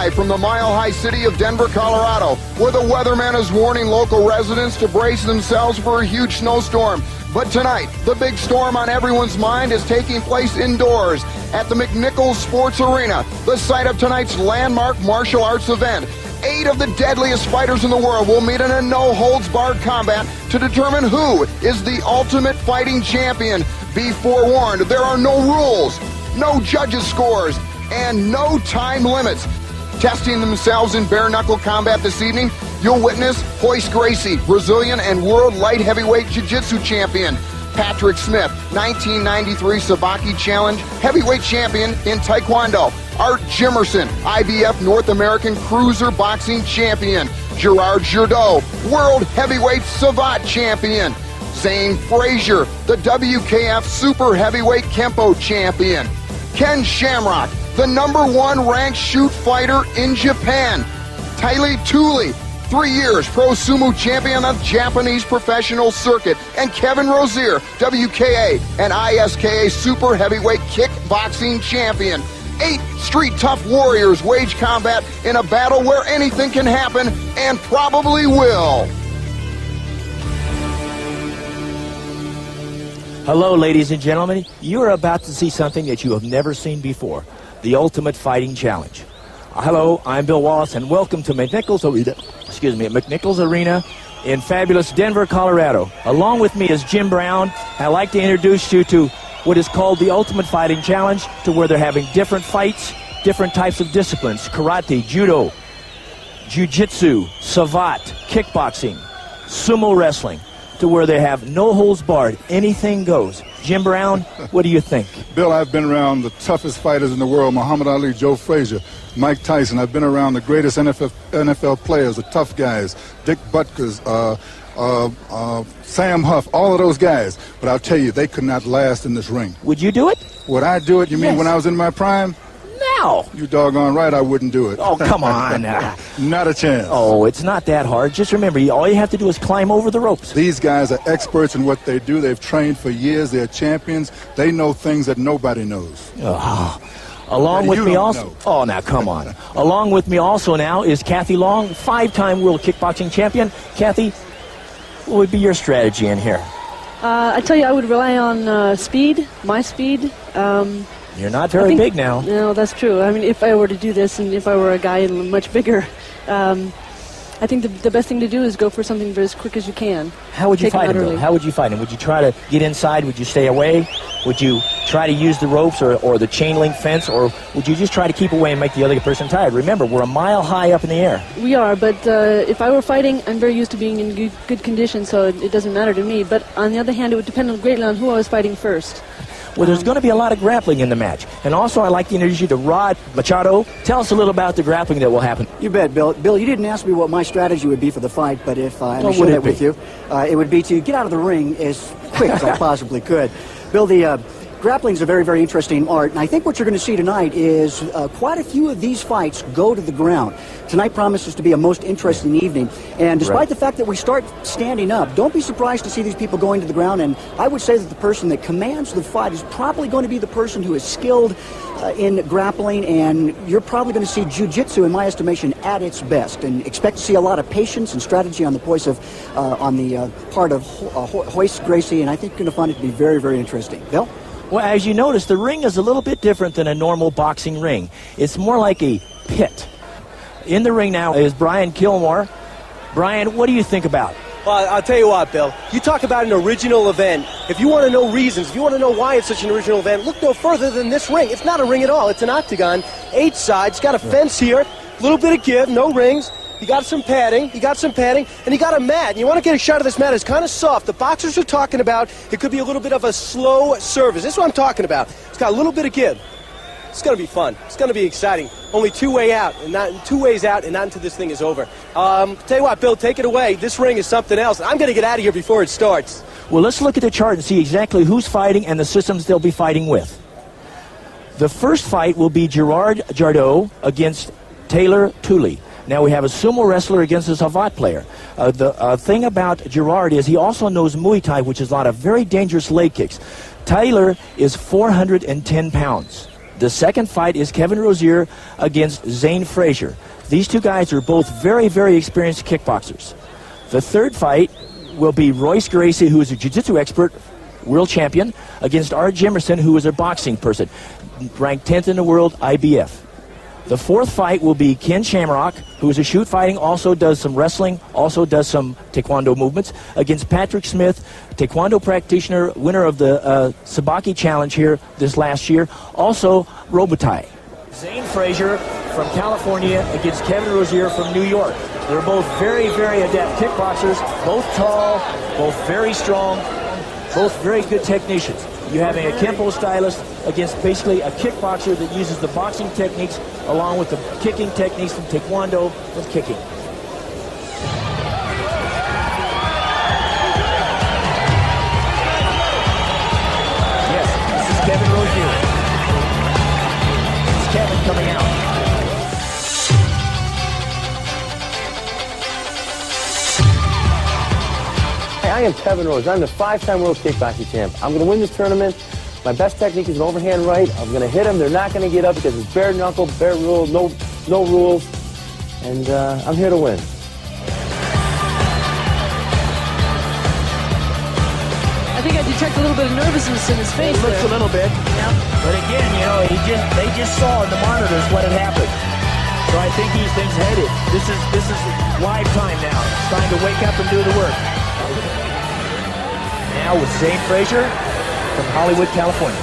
live from the mile-high city of Denver, Colorado, where the weatherman is warning local residents to brace themselves for a huge snowstorm. But tonight, the big storm on everyone's mind is taking place indoors at the McNichols Sports Arena, the site of tonight's landmark martial arts event. 8 of the deadliest fighters in the world will meet in a no-holds-barred combat to determine who is the ultimate fighting champion. Be forewarned, there are no rules, no judges' scores, and no time limits. Testing themselves in bare-knuckle combat this evening, you'll witness Royce Gracie, Brazilian and world light heavyweight jiu-jitsu champion. Patrick Smith, 1993 Sabaki Challenge heavyweight champion in Taekwondo. Art Jimerson, IBF North American Cruiser Boxing Champion. Gerard Jurdeau, World Heavyweight Savate Champion. Zane Frazier, the WKF Super Heavyweight Kempo Champion. Ken Shamrock, the #1 ranked shoot fighter in Japan. Tylee Tooley, 3 years pro sumo champion of Japanese professional circuit. And Kevin Rozier, WKA and ISKA Super Heavyweight Kickboxing Champion. 8 street tough warriors wage combat in a battle where anything can happen and probably will. Hello, ladies and gentlemen. You are about to see something that you have never seen before, the Ultimate Fighting Challenge. Hello, I'm Bill Wallace, and welcome to McNichols Arena in fabulous Denver, Colorado. Along with me is Jim Brown. I'd like to introduce you to what is called the Ultimate Fighting Challenge, to where they're having different fights, different types of disciplines: karate, judo, jiu-jitsu, savate, kickboxing, sumo wrestling, to where they have no holds barred, anything goes. Jim Brown, what do you think? Bill, I've been around the toughest fighters in the world: Muhammad Ali, Joe Frazier, Mike Tyson. I've been around the greatest NFL players, the tough guys, Dick Butkus, Sam Huff, all of those guys. But I'll tell you, they could not last in this ring. Would you do it? Would I do it? You mean when I was in my prime? No. You doggone right I wouldn't do it. Oh, come on. Not a chance. Oh, it's not that hard. Just remember, all you have to do is climb over the ropes. These guys are experts in what they do. They've trained for years. They're champions. They know things that nobody knows. Oh. Along with me also, oh, now come on. Along with me also now is Kathy Long, 5-time world kickboxing champion. Kathy, what would be your strategy in here? I tell you, I would rely on speed, my speed. You're not very big now. No, that's true. I mean, if I were to do this, and if I were a guy much bigger, I think the best thing to do is go for something as quick as you can. How would you fight him, though? How would you fight him? Would you try to get inside? Would you stay away? Would you try to use the ropes or the chain link fence? Or would you just try to keep away and make the other person tired? Remember, we're a mile high up in the air. We are, but if I were fighting, I'm very used to being in good condition, so it doesn't matter to me. But on the other hand, it would depend greatly on who I was fighting first. Well, there's going to be a lot of grappling in the match. And also, I'd like to introduce you to Rod Machado. Tell us a little about the grappling that will happen. You bet, Bill. Bill, you didn't ask me what my strategy would be for the fight, but if I share that with you, it would be to get out of the ring as quick as I possibly could. Bill, the grappling is a very, very interesting art, and I think what you're going to see tonight is quite a few of these fights go to the ground. Tonight promises to be a most interesting evening, and despite the fact that we start standing up, don't be surprised to see these people going to the ground, and I would say that the person that commands the fight is probably going to be the person who is skilled in grappling, and you're probably going to see jiu-jitsu, in my estimation, at its best, and expect to see a lot of patience and strategy on the part of Royce Gracie, and I think you're going to find it to be very, very interesting. Bill? Well, as you notice, the ring is a little bit different than a normal boxing ring. It's more like a pit. In the ring now is Brian Kilmore. Brian, what do you think about it? Well, I'll tell you what, Bill. You talk about an original event. If you want to know reasons, if you want to know why it's such an original event, look no further than this ring. It's not a ring at all. It's an octagon, 8 sides. Got a fence here, a little bit of give, no rings. You got some padding, and you got a mat. And you want to get a shot of this mat. It's kind of soft. The boxers are talking about it could be a little bit of a slow service. This is what I'm talking about. It's got a little bit of give. It's going to be fun. It's going to be exciting. Only two ways out, and not until this thing is over. Tell you what, Bill, take it away. This ring is something else. I'm going to get out of here before it starts. Well, let's look at the chart and see exactly who's fighting and the systems they'll be fighting with. The first fight will be Gerard Jurdeau against Taylor Tooley. Now we have a sumo wrestler against a savate player. The thing about Gerard is he also knows Muay Thai, which is a lot of very dangerous leg kicks. Taylor is 410 pounds. The second fight is Kevin Rozier against Zane Frazier. These two guys are both very, very experienced kickboxers. The third fight will be Royce Gracie, who is a jiu-jitsu expert, world champion, against Art Jimerson, who is a boxing person, ranked 10th in the world, IBF. The fourth fight will be Ken Shamrock, who is a shoot fighting, also does some wrestling, also does some taekwondo movements, against Patrick Smith, taekwondo practitioner, winner of the Sabaki Challenge here this last year, also Robitaille. Zane Frazier from California against Kevin Rozier from New York. They're both very, very adept kickboxers, both tall, both very strong, both very good technicians. You're having a Kempo stylist against basically a kickboxer that uses the boxing techniques along with the kicking techniques from taekwondo with kicking. Yes, this is Kevin Rozier. This is Kevin coming out. I am Kevin Rose. I'm the 5-time world kickboxing champ. I'm going to win this tournament. My best technique is an overhand right. I'm going to hit them. They're not going to get up because it's bare knuckle, bare rule, no rules. And I'm here to win. I think I detect a little bit of nervousness in his face. It looks a little bit. Yeah. But again, you know, they just saw in the monitors what had happened. So I think he thinks, hey, this is live time now. It's time to wake up and do the work. Now with Zane Frazier from Hollywood, California.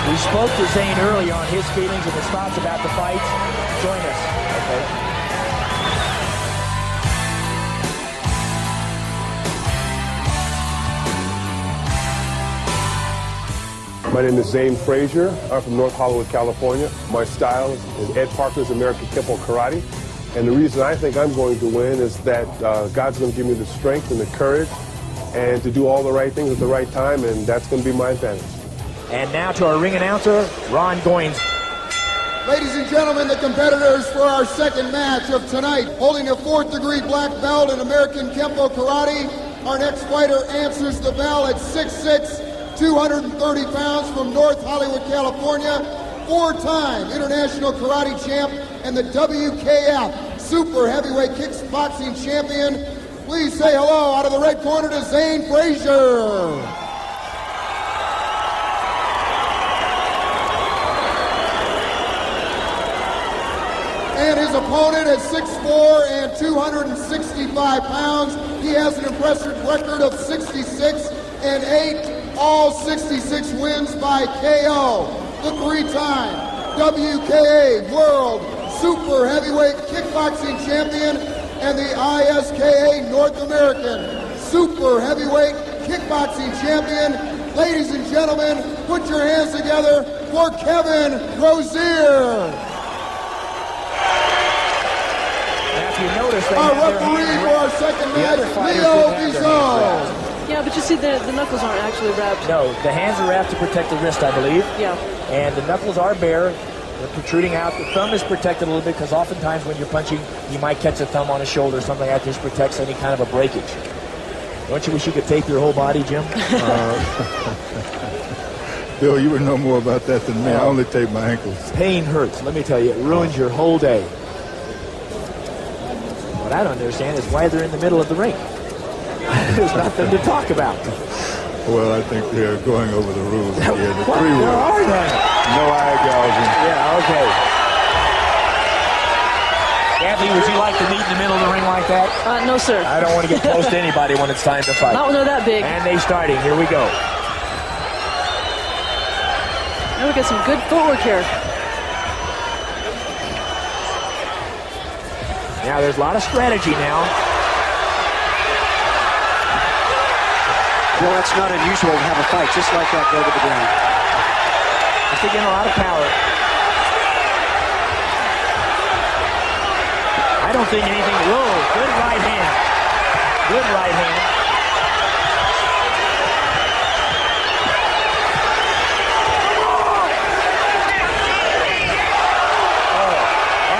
We spoke to Zane earlier on his feelings and his thoughts about the fight. Join us. Okay. My name is Zane Frazier. I'm from North Hollywood, California. My style is Ed Parker's American Kempo Karate. And the reason I think I'm going to win is that God's going to give me the strength and the courage and to do all the right things at the right time, and that's going to be my advantage. And now to our ring announcer, Ron Goins. Ladies and gentlemen, the competitors for our second match of tonight, holding a 4th degree black belt in American Kempo Karate. Our next fighter answers the bell at 6'6", 230 pounds from North Hollywood, California, 4-time international karate champ and the WKF super heavyweight kickboxing champion. Please say hello out of the red corner to Zane Frazier. And his opponent at 6'4" and 265 pounds. He has an impressive record of 66-8. All 66 wins by KO. The 3-time WKA World Super Heavyweight Kickboxing Champion and the ISKA North American Super Heavyweight Kickboxing Champion. Ladies and gentlemen, put your hands together for Kevin Rozier. Now, if you notice, our referee for our second match, Leo Bizot. Yeah, but you see the knuckles aren't actually wrapped. No, the hands are wrapped to protect the wrist, I believe. Yeah. And the knuckles are bare. They're protruding out. The thumb is protected a little bit because oftentimes when you're punching, you might catch a thumb on a shoulder or something like that. This protects any kind of a breakage. Don't you wish you could tape your whole body, Jim? Bill, you would know more about that than me. I only tape my ankles. Pain hurts. Let me tell you, it ruins your whole day. What I don't understand is why they're in the middle of the ring. There's nothing to talk about. Well, I think they're going over the rules here. The What? 3 There rules. are none. No eye gouging. Yeah, okay. Kathy, would you like to meet in the middle of the ring like that? No, sir. I don't want to get close to anybody when it's time to fight. Not when they're that big. And they're starting. Here we go. Now we got some good footwork here. Now there's a lot of strategy now. Well, that's not unusual to have a fight just like that go to the ground. Just again, a lot of power. I don't think anything. Whoa, good right hand. Good right hand.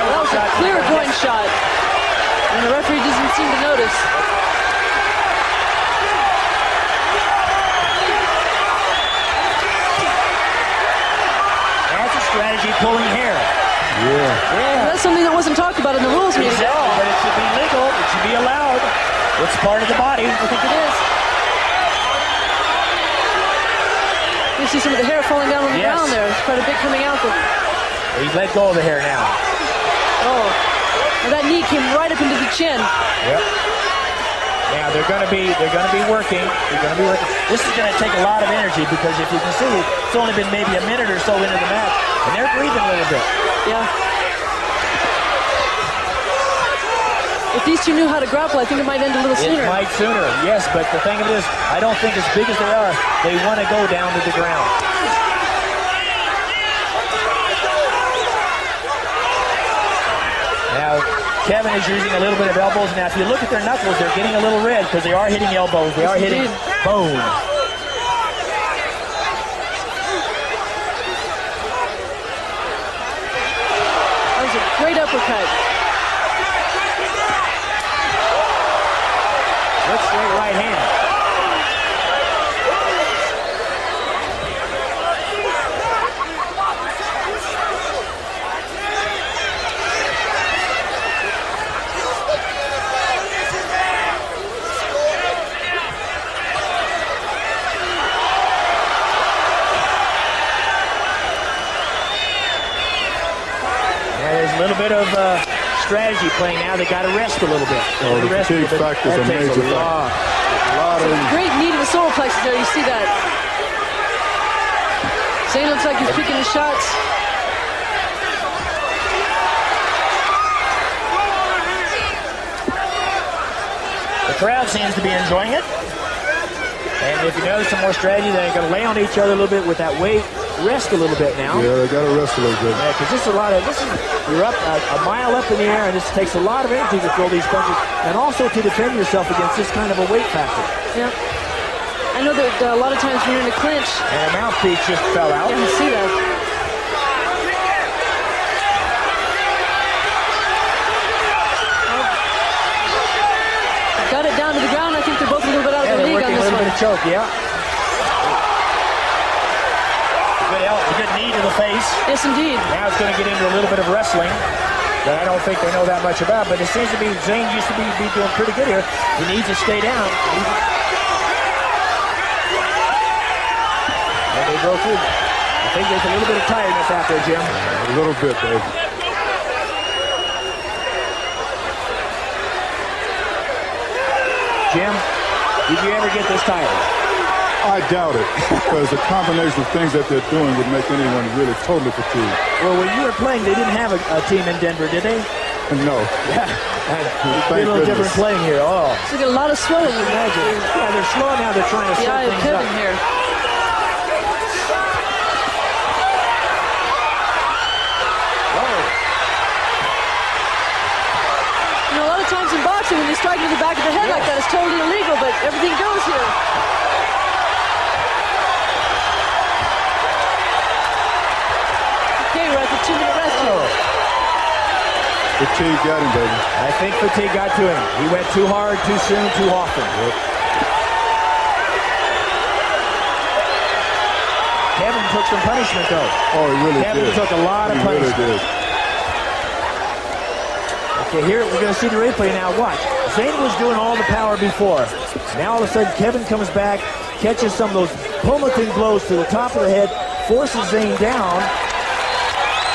That was a clear groin shot. And the referee doesn't seem to notice. wasn't talked about in the rules meeting. Exactly, but it should be legal. It should be allowed. It's part of the body. I think it is. You see some of the hair falling down on the ground there. It's quite a bit coming out. He's let go of the hair now. Oh, well, that knee came right up into the chin. Yep. Now they're going to be working. This is going to take a lot of energy because if you can see, it's only been maybe a minute or so into the match, and they're breathing a little bit. Yeah. If these two knew how to grapple, I think it might end a little sooner. It might sooner, yes, but the thing of it is, I don't think as big as they are, they want to go down to the ground. Now, Kevin is using a little bit of elbows. Now, if you look at their knuckles, they're getting a little red because they are hitting elbows. They are hitting bone. That was a great uppercut. Good straight right hand. There's a little bit of strategy playing now. They got to rest a little bit. Oh, the fatigue factor is a major factor. Great knee to the solar plexus there. You see that? Zane looks like he's picking his shots. The crowd seems to be enjoying it. And if you notice some more strategy, they're going to lay on each other a little bit with that weight. Rest a little bit now. Yeah, they got to rest a little bit. Yeah, because you're up a mile up in the air, and this takes a lot of energy to throw these punches, and also to defend yourself against this kind of a weight factor. Yeah. I know that a lot of times when you're in a clinch. And a mouthpiece just fell out. Yeah, you see that. Got it down to the ground. I think they're both a little bit out of the league on this one. A choke, yeah. A good knee to the face. Yes, indeed. Now it's going to get into a little bit of wrestling that I don't think they know that much about, but it seems to be Zane used to be doing pretty good here. He needs to stay down. And they broke through. I think there's a little bit of tiredness out there, Jim. A little bit, Dave. Jim, did you ever get this tired? I doubt it, because the combination of things that they're doing would make anyone really totally fatigued. Well, when you were playing, they didn't have a team in Denver, did they? No. Yeah. It's a little different playing here. Oh. So a lot of swelling, you imagine. Yeah, they're slow now. They're trying to set things Kevin up. Here. You know, a lot of times in boxing, when you strike to the back of the head like that, it's totally illegal, but everything goes here. Okay, we're at the 2-minute rest here. Fatigue got him, baby. I think fatigue got to him. He went too hard, too soon, too often. Yep. Kevin took some punishment, though. Oh, he really Kevin did. took a lot of punishment. He really did. Okay, here we're going to see the replay now. Watch. Zane was doing all the power before. Now all of a sudden Kevin comes back, catches some of those plummeting blows to the top of the head, forces Zane down.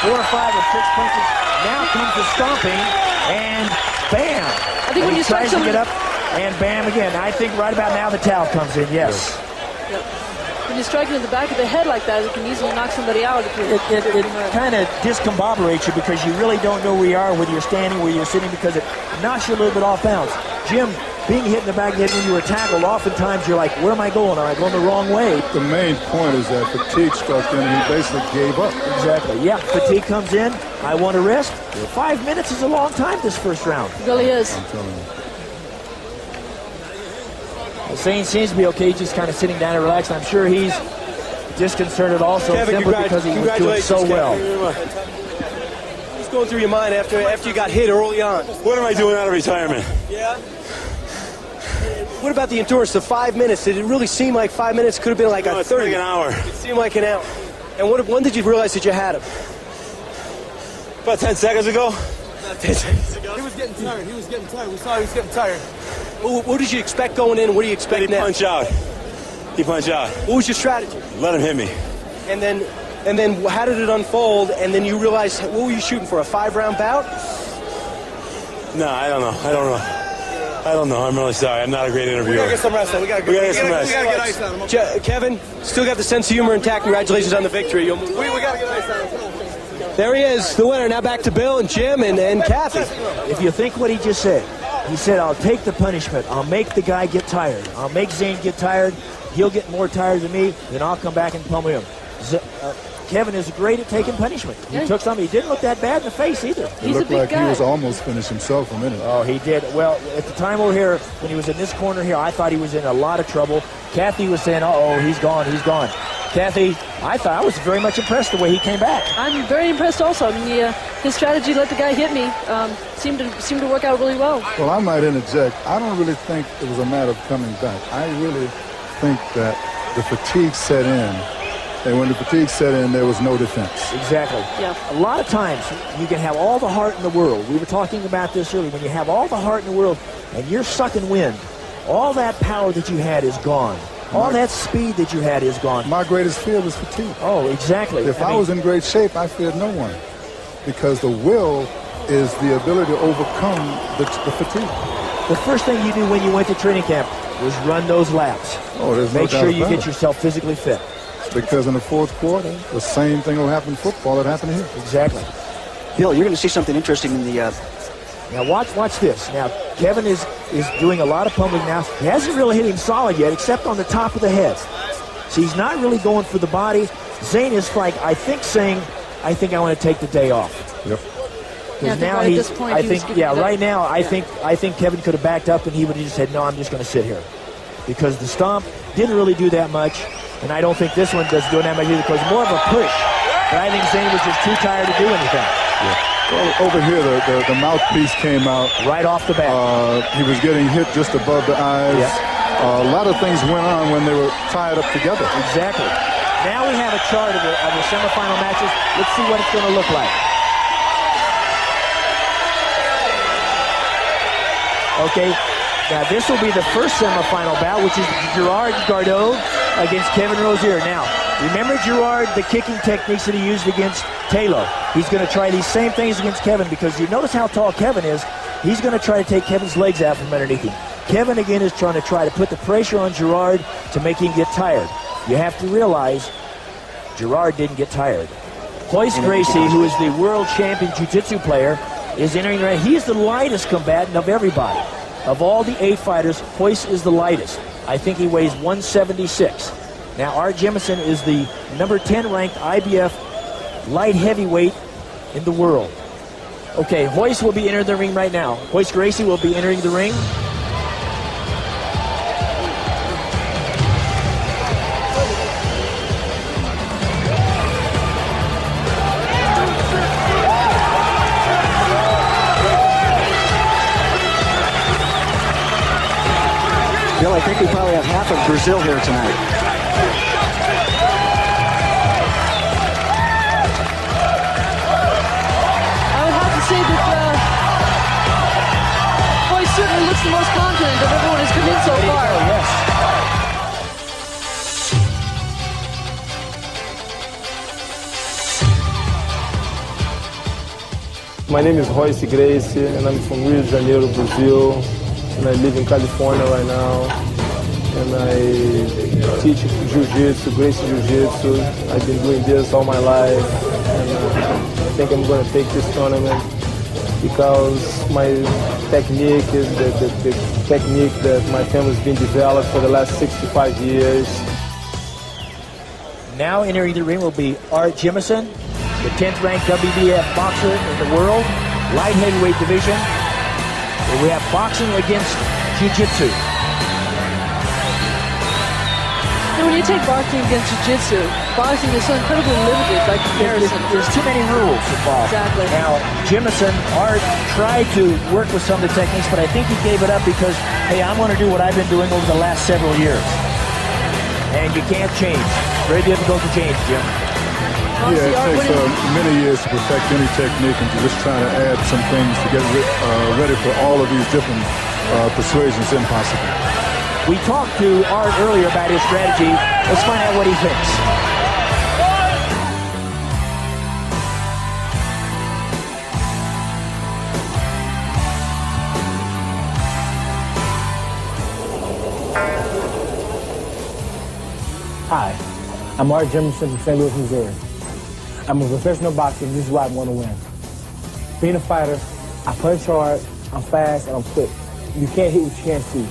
4 or 5 or 6 punches. Now comes the stomping, and bam! I think when you strike tries to get up, and bam again. I think right about now the towel comes in. Yes. Yep. When you strike in the back of the head like that, it can easily knock somebody out. It kind of discombobulates you because you really don't know where you are, whether you're standing, where you're sitting, because it knocks you a little bit off balance. Jim, being hit in the back of the head when you were tackled, oftentimes you're like, where am I going? Am I going the wrong way? The main point is that fatigue struck in and he basically gave up. Exactly. Yeah, fatigue comes in. I want to rest. 5 minutes is a long time this first round. It really is. I'm telling you. Zane seems to be okay, just kind of sitting down and relaxed. I'm sure he's disconcerted also, Kevin, simply because he was doing so well. What's going through your mind after you got hit early on? What am I doing out of retirement? Yeah. What about the endurance, the 5 minutes? Did it really seem like 5 minutes? Could have been like No, a it's 30. like an hour. It seemed like an hour. And when did you realize that you had him? About 10 seconds ago. About He was getting tired. We saw he was getting tired. What did you expect going in? What do you expect now? He punched out. What was your strategy? Let him hit me. And then how did it unfold? And then you realized, what were you shooting for, a 5-round bout? No, I don't know. I'm really sorry. I'm not a great interviewer. We gotta get some rest. We gotta get ice on him. Kevin, still got the sense of humor intact. Congratulations on the victory. We gotta get ice on him. There he is, the winner. Now back to Bill and Jim and Kathy. If you think what he just said, he said, I'll take the punishment. I'll make the guy get tired. I'll make Zane get tired. He'll get more tired than me. Then I'll come back and pummel him. Kevin is great at taking punishment. He took some. He didn't look that bad in the face either. It looked like he was almost finished himself a minute. Oh, he did. Well, at the time over here, when he was in this corner here, I thought he was in a lot of trouble. Kathy was saying, uh-oh, he's gone. Kathy, I was very much impressed the way he came back. I'm very impressed also. I mean, his strategy, let the guy hit me, seemed to work out really well. Well, I might interject. I don't really think it was a matter of coming back. I really think that the fatigue set in. And when the fatigue set in, there was no defense. Exactly. Yeah. A lot of times, you can have all the heart in the world. We were talking about this earlier. When you have all the heart in the world and you're sucking wind, all that power that you had is gone. All that speed that you had is gone. My greatest fear was fatigue. Oh, exactly. If I was in great shape, I feared no one. Because the will is the ability to overcome the fatigue. The first thing you do when you went to training camp was run those laps. Oh, there's no Make doubt sure you about get it. yourself physically fit. Because in the fourth quarter, the same thing will happen in football that happened here. Exactly. Bill, you're going to see something interesting in the... Now watch this. Now Kevin is doing a lot of pummeling now. He hasn't really hit him solid yet, except on the top of the head. So he's not really going for the body. Zane is like, I think saying, I think I want to take the day off. Yep. Because now right now I think Kevin could have backed up and he would have just said, no, I'm just going to sit here. Because the stomp didn't really do that much, and I don't think this one does do that much either, because more of a push. But I think Zane was just too tired to do anything. Yeah. Well, over here, the mouthpiece came out. Right off the bat. He was getting hit just above the eyes. Yeah. A lot of things went on when they were tied up together. Exactly. Now we have a chart of the semifinal matches. Let's see what it's going to look like. Okay. Now this will be the first semifinal bout, which is Gerard Gardot against Kevin Rozier. Now, remember Gerard, the kicking techniques that he used against Taylor. He's going to try these same things against Kevin, because you notice how tall Kevin is. He's going to try to take Kevin's legs out from underneath him. Kevin, again, is trying to put the pressure on Gerard to make him get tired. You have to realize Gerard didn't get tired. Hoist Gracie, who is the world champion jiu-jitsu player, is entering the ring. He's the lightest combatant of everybody. Of all the 8 fighters, Hoist is the lightest. I think he weighs 176. Now, Art Jemison is the number 10 ranked IBF light heavyweight in the world. Okay, Hoist will be entering the ring right now. Hoist Gracie will be entering the ring. Bill, I think we probably have half of Brazil here tonight. I would have to say that Hoist certainly looks the most confident of everyone who's come in so far. Yes. My name is Hoist Gracie, and I'm from Rio de Janeiro, Brazil. And I live in California right now, and I teach jiu-jitsu, Gracie Jiu-Jitsu. I've been doing this all my life, and I think I'm going to take this tournament because my technique is the technique that my family's been developed for the last 65 years. Now entering the ring will be Art Jemison, the 10th ranked WBF boxer in the world, light heavyweight division. We have boxing against jiu-jitsu. Now, when you take boxing against jiu-jitsu, boxing is so incredibly limited by comparison. There's too many rules involved. Exactly. Now, Jemison, Art tried to work with some of the techniques, but I think he gave it up because, hey, I'm going to do what I've been doing over the last several years. And you can't change. Very difficult to change, Jim. honestly, Yeah, it takes many years to perfect any technique, and to just try to add some things to get ready for all of these different persuasions impossible. We talked to Art earlier about his strategy. Let's find out what he thinks. Hi, I'm Art Jemison from St. Louis, Missouri. I'm a professional boxer, and this is why I want to win. Being a fighter, I punch hard, I'm fast, and I'm quick. You can't hit what you can't see.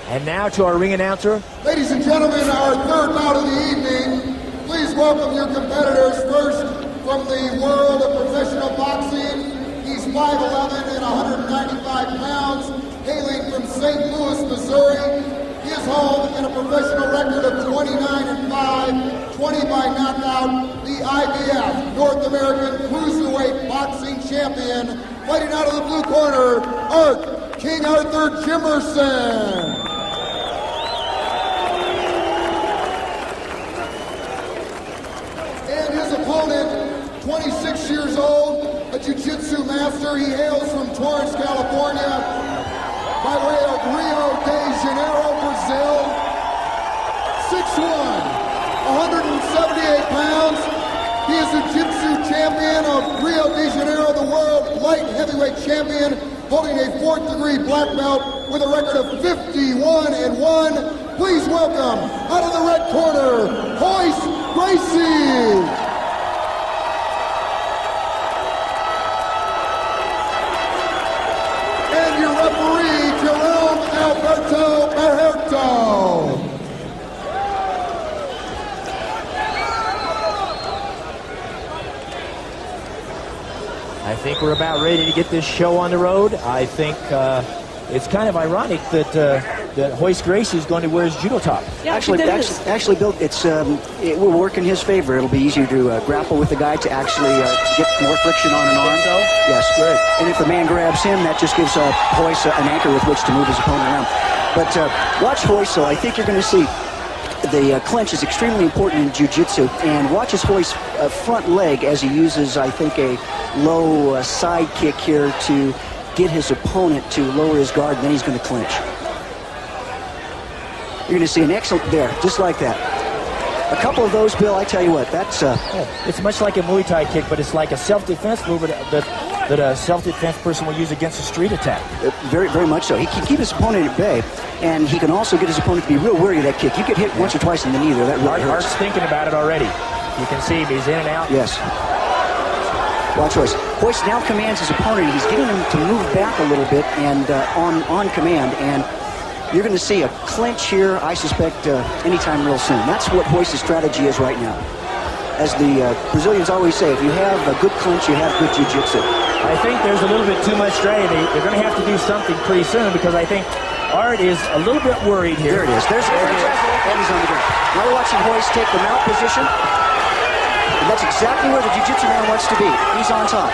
And now to our ring announcer. Ladies and gentlemen, our third bout of the evening. Please welcome your competitors. First, from the world of professional boxing, he's 5'11" and 195 pounds, hailing from St. Louis, Missouri. He is home in a professional record of 29-5, 20 by knockout, the IBF North American Cruiserweight Boxing Champion. Fighting out of the blue corner, Art King Arthur Jimerson. And his opponent, 26 years old, a jiu-jitsu master. He hails from Torrance, California, by way of Rio de Janeiro, Brazil. 6'1", 178 pounds. He is the jiu-jitsu champion of Rio de Janeiro, the world light heavyweight champion, holding a 4th degree black belt with a record of 51-1. Please welcome, out of the red corner, Royce Gracie. And your referee, Jerome Alberto Berherto. I think we're about ready to get this show on the road. I think it's kind of ironic that Royce Gracie is going to wear his judo top. Yeah, actually, Bill, it will work in his favor. It'll be easier to grapple with the guy, to actually get more friction on an arm. So? Yes, good. And if the man grabs him, that just gives Royce an anchor with which to move his opponent around. But watch Royce, though. I think you're going to see the clinch is extremely important in jiu-jitsu. And watch his Royce front leg as he uses, I think, a low side kick here to get his opponent to lower his guard, and then he's going to clinch. You're going to see an excellent there, just like that. A couple of those, Bill, I tell you what, that's... It's much like a Muay Thai kick, but it's like a self-defense move that a self-defense person will use against a street attack. Very, very much so. He can keep his opponent at bay, and he can also get his opponent to be real wary of that kick. You get hit once or twice in the knee there, that really hurts. Art's thinking about it already. You can see he's in and out. Yes. Watch Royce. Royce now commands his opponent. He's getting him to move back a little bit and on command, and you're going to see a clinch here, I suspect, anytime real soon. That's what Royce's strategy is right now. As the Brazilians always say, if you have a good clinch, you have good jiu-jitsu. I think there's a little bit too much strategy. They're going to have to do something pretty soon, because I think Art is a little bit worried here. There it is. There's and he's on the ground. Now we're watching Royce take the mount position. And that's exactly where the jiu-jitsu man wants to be. He's on top.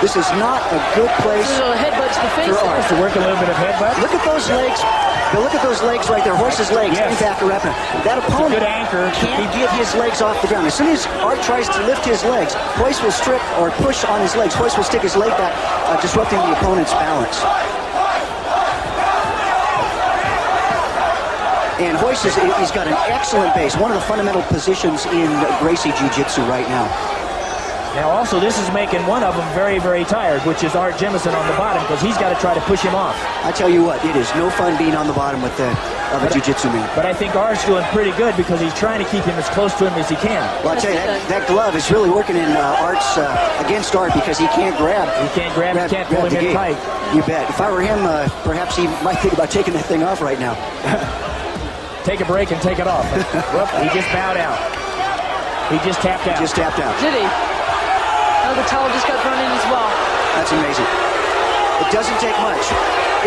This is not a good place headbutts the face for Art. To work a little bit of headbutt. Look at those legs. Now look at those legs right there. Royce's legs. Yes. In back around. That opponent good anchor. can't get his legs off the ground. As soon as Art tries to lift his legs, Royce will strip or push on his legs. Royce will stick his leg back, disrupting the opponent's balance. And Royce, he's got an excellent base. One of the fundamental positions in Gracie Jiu-Jitsu right now. Now also, this is making one of them very, very tired, which is Art Jimerson on the bottom, because he's got to try to push him off. I tell you what, it is no fun being on the bottom with a jiu-jitsu man. But I think Art's doing pretty good, because he's trying to keep him as close to him as he can. Well, I tell you, that glove is really working in Art's against Art, because he can't grab. He can't grab, he can't pull him in tight. You bet. If I were him, perhaps he might think about taking that thing off right now. Take a break and take it off. Whoop, he just bowed out. He just tapped out. Did he? Oh, the towel just got thrown in as well. That's amazing. It doesn't take much.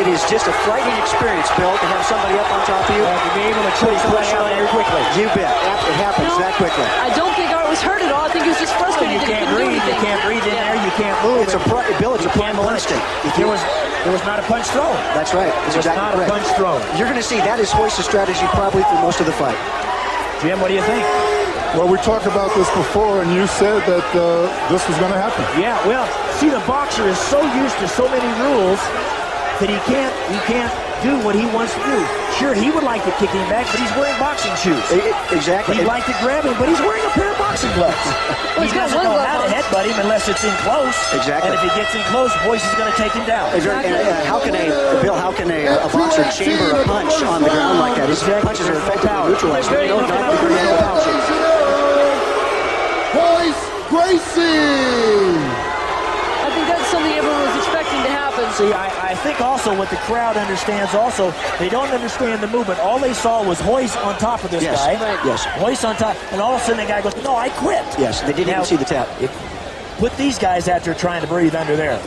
It is just a frightening experience, Bill, to have somebody up on top of you. To be able to push somebody out very quickly. You bet. It happens that quickly. I don't think Art was hurt at all. I think he was just frustrated. You can't breathe. You can't breathe in there. You can't move. Bill, it's a primal instinct. There was not a punch thrown. That's right. That's exactly not correct. A punch thrown. You're going to see that is Royce's strategy probably through most of the fight. Jim, what do you think? Well, we talked about this before, and you said that this was going to happen. Yeah, well, see, the boxer is so used to so many rules that he can't do what he wants to do. Sure, he would like to kick him back, but he's wearing boxing shoes. Exactly. He'd like to grab him, but he's wearing a pair of boxing gloves. Well, he doesn't know how to headbutt him unless it's in close. Exactly. And if he gets in close, Boyce is going to take him down. Exactly. And how can a boxer chamber a punch on the ground like that? His punches are effectively neutralized. Boyce Gracie! I think that's something everyone was expecting to happen. See, I think also what the crowd understands also, they don't understand the movement. All they saw was Hoyce on top of this guy. Right. Yes. Hoyce on top, and all of a sudden the guy goes, no, I quit. Yes, they didn't even see the tap. Put these guys out there trying to breathe under there.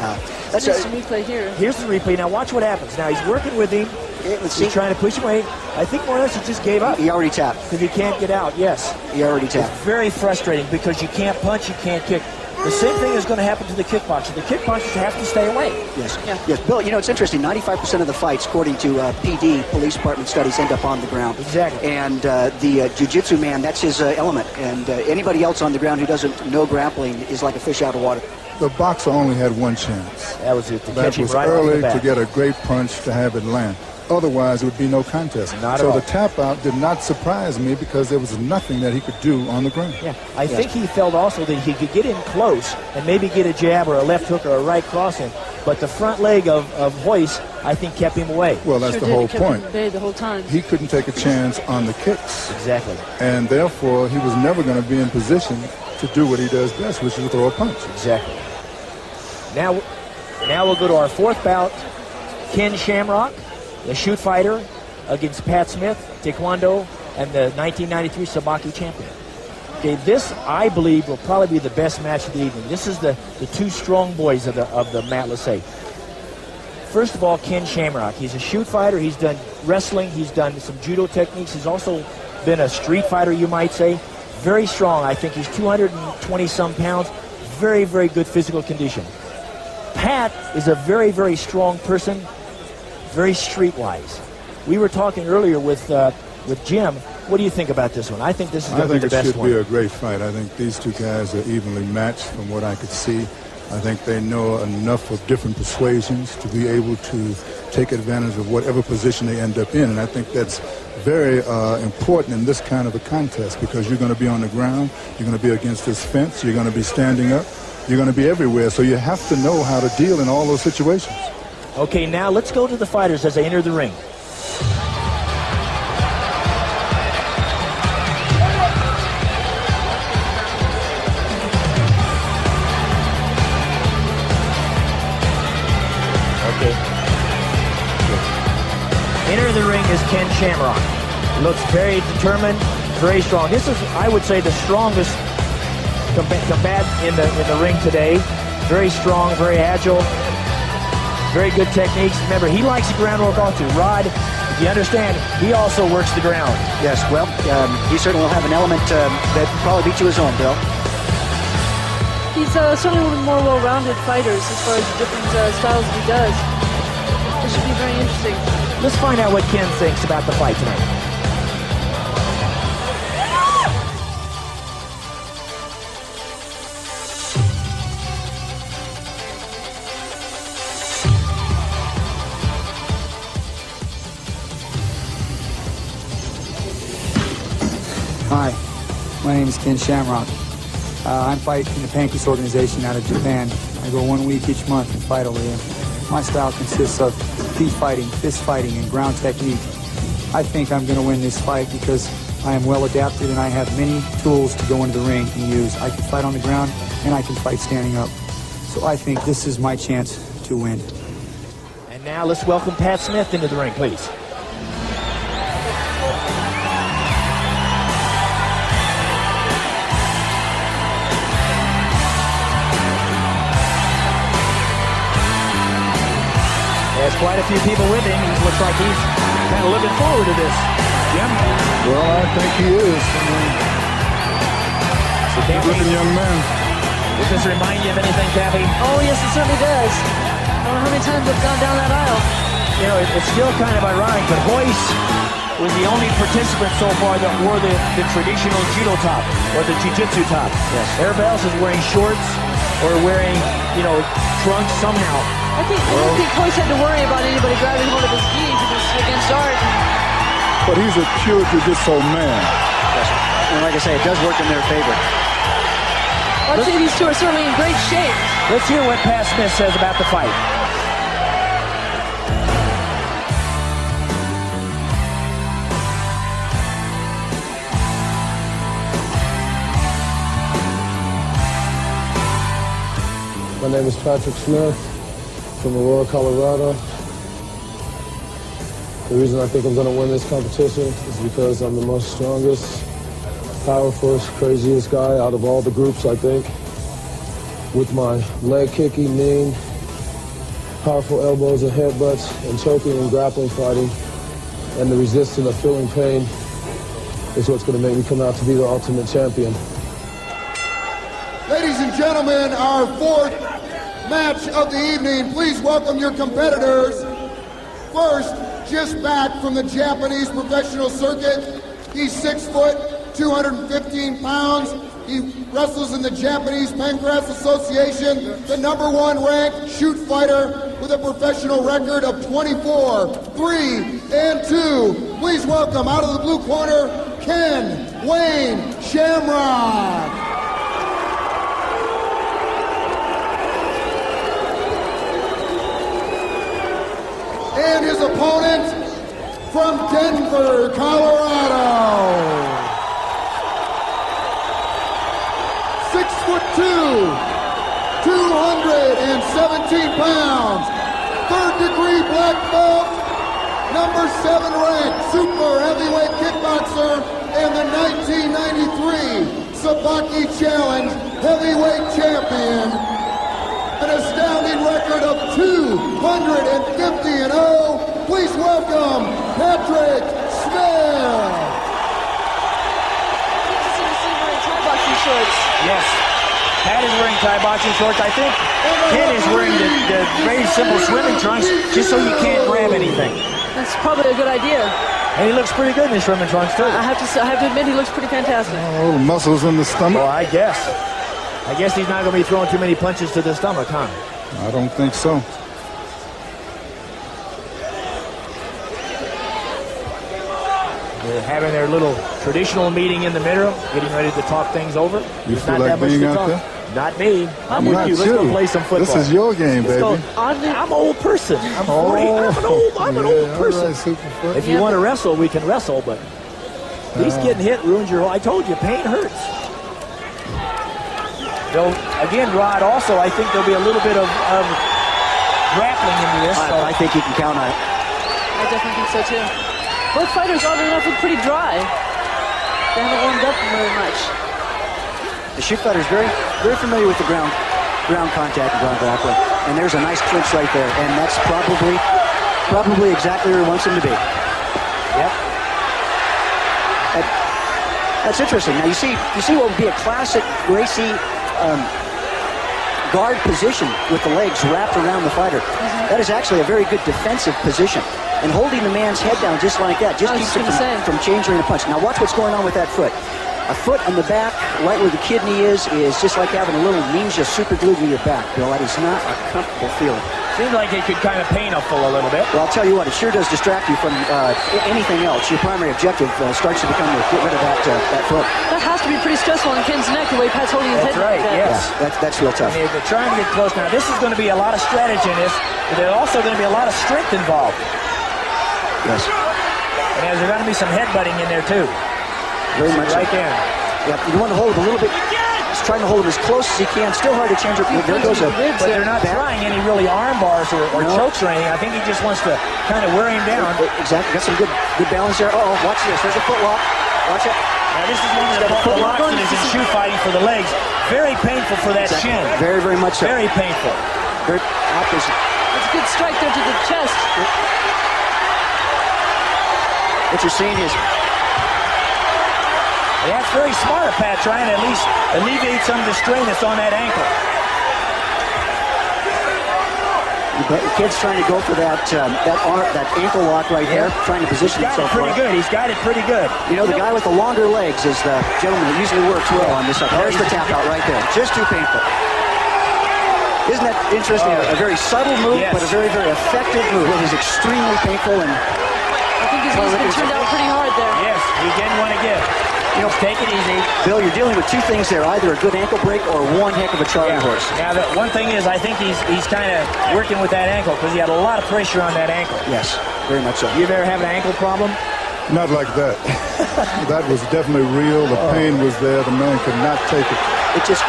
That's a replay here. Here's the replay. Now watch what happens. Now he's working with him. He's trying to push him away. I think more or less he just gave up. He already tapped. Because he can't get out, yes. He already tapped. It's very frustrating because you can't punch, you can't kick. The same thing is going to happen to the kickboxer. The kickboxers have to stay away. Yes. Yeah. Yes. Bill, you know, it's interesting. 95% of the fights, according to PD, police department studies, end up on the ground. Exactly. And the jiu-jitsu man, that's his element. And anybody else on the ground who doesn't know grappling is like a fish out of water. The boxer only had one chance. That was it. That was right early to get a great punch to have it land. Otherwise, it would be no contest. So the tap out did not surprise me because there was nothing that he could do on the ground. Yeah, I think he felt also that he could get in close and maybe get a jab or a left hook or a right cross in. But the front leg of Hoyce, I think, kept him away. Well, that's the whole point. Him at bay the whole time. He couldn't take a chance on the kicks. Exactly. And therefore, he was never going to be in position to do what he does best, which is throw a punch. Exactly. Now we'll go to our fourth bout. Ken Shamrock, the shoot fighter, against Pat Smith, Taekwondo, and the 1993 Sabaki champion. Okay, this, I believe, will probably be the best match of the evening. This is the two strong boys of the mat, let's say. First of all, Ken Shamrock. He's a shoot fighter. He's done wrestling. He's done some judo techniques. He's also been a street fighter, you might say. Very strong. I think he's 220-some pounds. Very, very good physical condition. Pat is a very, very strong person, very streetwise. We were talking earlier with Jim. What do you think about this one? I think this is going to be the best one. I think it should be a great fight. I think these two guys are evenly matched from what I could see. I think they know enough of different persuasions to be able to take advantage of whatever position they end up in. And I think that's very important in this kind of a contest because you're going to be on the ground, you're going to be against this fence, you're going to be standing up, you're going to be everywhere. So you have to know how to deal in all those situations. Okay, now let's go to the fighters as they enter the ring. Okay. Enter the ring is Ken Shamrock. Looks very determined, very strong. This is, I would say, the strongest combatant in the ring today. Very strong, very agile, very good techniques. Remember, he likes the groundwork also. Rod, if you understand, he also works the ground. Yes, well, he certainly will have an element that probably beat you his own, Bill. He's certainly one of the more well-rounded fighters as far as the different styles that he does. This should be very interesting. Let's find out what Ken thinks about the fight tonight. Hi, my name is Ken Shamrock. I'm fighting in the Pancrase organization out of Japan. I go 1 week each month and fight over here. My style consists of feet fighting, fist fighting, and ground technique. I think I'm going to win this fight because I am well adapted and I have many tools to go into the ring and use. I can fight on the ground and I can fight standing up. So I think this is my chance to win. And now let's welcome Pat Smith into the ring, please. There's quite a few people with him. He looks like he's kind of looking forward to this. Jim? Well, I think he is. It's a good-looking young man. Does this remind you of anything, Kathy? Oh, yes, it certainly does. I don't know how many times I've gone down that aisle. You know, it's still kind of ironic, but Hoyce was the only participant so far that wore the traditional judo top or the jiu-jitsu top. Yes. Everybody else is wearing shorts or wearing, trunks somehow. I don't think Hoist had to worry about anybody grabbing hold of his gi. He was against Art. But he's a pure jiu-jitsu man. Yes. And like I say, it does work in their favor. I'd say these two are certainly in great shape. Let's hear what Pat Smith says about the fight. My name is Patrick Smith from Aurora, Colorado. The reason I think I'm going to win this competition is because I'm the most strongest, powerful, craziest guy out of all the groups, I think. With my leg kicking, kneeing, powerful elbows and headbutts, and choking and grappling fighting, and the resistance of feeling pain is what's going to make me come out to be the ultimate champion. Ladies and gentlemen, our fourth match of the evening. Please welcome your competitors. First, just back from the Japanese professional circuit. He's 6 foot, 215 pounds. He wrestles in the Japanese Pancrase Association, the #1 ranked shoot fighter with a professional record of 24-3-2. Please welcome out of the blue corner, Ken Wayne Shamrock. And his opponent from Denver, Colorado. 6'2", 217 pounds, 3rd-degree black belt, #7 ranked super heavyweight kickboxer, and the 1993 Sabaki Challenge heavyweight champion. An astounding record of 250-0. Please welcome Patrick Smith. Shorts. Yes. Pat is wearing Thai boxing shorts. I think Ken is wearing the very simple swimming trunks just so you can't grab anything. That's probably a good idea. And he looks pretty good in his swimming trunks, too. I have to admit, he looks pretty fantastic. Oh, muscles in the stomach. Well, I guess he's not going to be throwing too many punches to the stomach, huh? I don't think so. They're having their little traditional meeting in the middle, getting ready to talk things over. You feel like being out there? Not me. I'm with you. Let's go play some football. This is your game, baby. I'm an old person. I'm 40. I'm an old person. Right, if you want to wrestle, we can wrestle, but these getting hit ruins your whole. I told you, pain hurts. Again, Rod, also, I think there'll be a little bit of grappling into this. I think you can count on it. I definitely think so, too. Both fighters, oddly enough, look pretty dry. They haven't warmed up very much. The shoot fighter is very, very familiar with the ground contact and ground grappling. And there's a nice clinch right there. And that's probably exactly where he wants him to be. Yep. That's interesting. Now you see what would be a classic Gracie guard position with the legs wrapped around the fighter. That is actually a very good defensive position. And holding the man's head down just like that just keeps it from changing a punch. Now watch what's going on with that foot. A foot on the back, right where the kidney is just like having a little ninja super glue to your back, Bill. That is not a comfortable feeling. Seems like it could kind of pain a fool a little bit. Well, I'll tell you what, it sure does distract you from anything else. Your primary objective starts to become to get rid of that foot. That has to be pretty stressful on Ken's neck, the way Pat's holding his head. That's right, yes. Yeah, that's real tough. I mean, they're trying to get close now. This is going to be a lot of strategy in this, but there's also going to be a lot of strength involved. Yes. And there's going to be some headbutting in there, too. Very much right there. Yeah, you want to hold him a little bit. He's trying to hold him as close as he can. Still hard to change it. There goes a... But they're not trying any really arm bars or chokes or anything. I think he just wants to kind of wear him down. Exactly. Got some good balance there. Uh-oh, watch this. There's a footlock. Watch it. Now, this is one of the locks that is in shoe fighting for the legs. Very painful for that shin. Very, very much so. Very painful. Very opposite. That's a good strike there to the chest. What you're seeing is... That's very smart of Pat, trying to at least alleviate some of the strain that's on that ankle. You Kid's trying to go for that ankle lock right there, trying to position himself. He's got it pretty good. You know, the guy with the longer legs is the gentleman that usually works well on this side. There's the tap out right there. Just too painful. Isn't that interesting? A very subtle move, but a very, very effective move. It is extremely painful. And I think his knee's been turned out pretty hard there. Yes, he didn't want to give. You know, take it easy. Bill, you're dealing with two things there, either a good ankle break or one heck of a charging horse. Now, the one thing is, I think he's kind of working with that ankle because he had a lot of pressure on that ankle. Yes, very much so. You ever have an ankle problem? Not like that. That was definitely real. The pain was there. The man could not take it. It just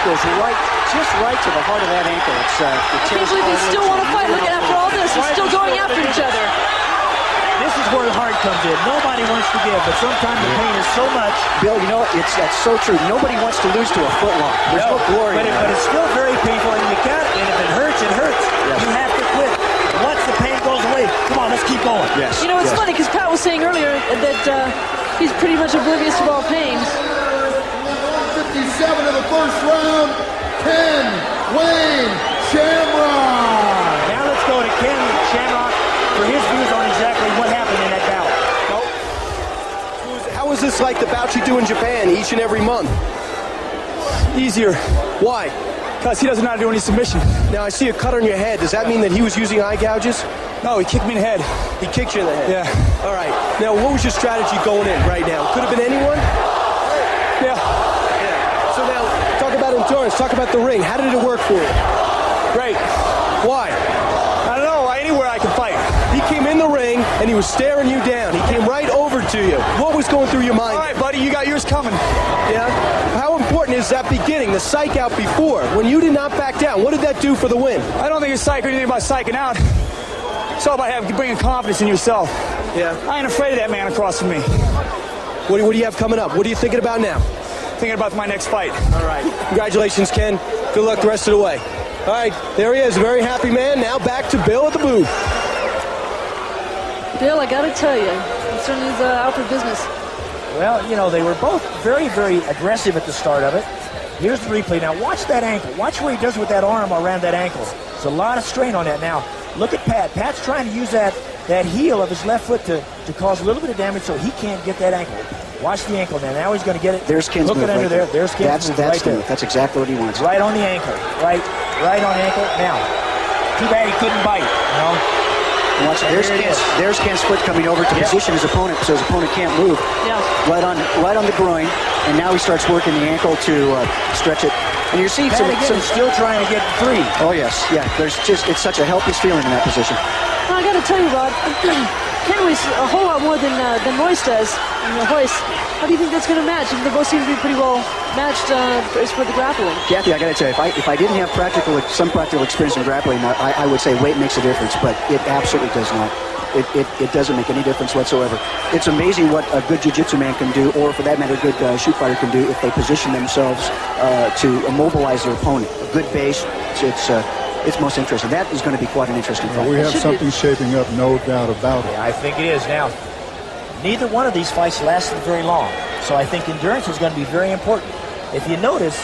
goes right to the heart of that ankle. I can't believe they still want to fight. Look at after all this, they're still going after each other. This is where the heart comes in. Nobody wants to give, but sometimes the pain is so much. Bill, you know, that's so true. Nobody wants to lose to a footlock. There's no glory in that. But it's still very painful, and you got it. And if it hurts, it hurts. Yes. You have to quit. Once the pain goes away, come on, let's keep going. Yes. You know, it's funny because Pat was saying earlier that he's pretty much oblivious to all pain. 57 of the first round, Ken Wayne Shamrock. Now let's go to Ken Shamrock for his views on exactly what happened in that bout. How is this like the bouts you do in Japan each and every month? Easier, Why? because he doesn't know how to do any submission. Now, I see a cut on your head. Does that mean that he was using eye gouges? No, he kicked me in the head. He kicked you in the head? Yeah. All right. Now, what was your strategy going in right now? Could have been anyone? Yeah. So now, talk about endurance. Talk about the ring. How did it work for you? Great. Why? I don't know. Anywhere I can fight. He came in the ring, and he was staring you down. He came right over to you. What was going through your mind? All right, buddy, you got yours coming. Yeah? How important is that beginning, the psych out before? When you did not back down, what did that do for the win? I don't think it's psych or anything about psyching out. It's all about bringing confidence in yourself. Yeah. I ain't afraid of that man across from me. What do you have coming up? What are you thinking about now? Thinking about my next fight. All right. Congratulations, Ken. Good luck the rest of the way. All right, there he is, a very happy man. Now back to Bill at the booth. Bill, I got to tell you, he certainly is out for business. Well, you know, they were both very, very aggressive at the start of it. Here's the replay. Now, watch that ankle. Watch what he does with that arm around that ankle. There's a lot of strain on that. Now, look at Pat. Pat's trying to use that heel of his left foot to cause a little bit of damage so he can't get that ankle. Watch the ankle now. Now he's going to get it. There's Ken's move under right there. There's Ken's move right there. That's exactly what he wants. Right on the ankle. Right on the ankle. Now, too bad he couldn't bite. You know? Watch, there's Ken's foot coming over to position his opponent so his opponent can't move. Yeah. Right on the groin, and now he starts working the ankle to stretch it. And you're seeing some still trying to get free. Oh yes, yeah. It's such a helpless feeling in that position. Well, I got to tell you, Rod, Ken weighs a whole lot more than Royce does. Royce, how do you think that's going to match? They both seem to be pretty well matched as for the grappling. Kathy, I got to tell you, if I didn't have some practical experience in grappling, I would say weight makes a difference, but it absolutely does not. It doesn't make any difference whatsoever. It's amazing what a good jiu-jitsu man can do, or for that matter, a good shoot fighter can do if they position themselves to immobilize their opponent. A good base, it's most interesting. That is going to be quite an interesting fight. We have something shaping up, no doubt about it. Yeah, I think it is. Now, neither one of these fights lasted very long, so I think endurance is going to be very important. If you notice,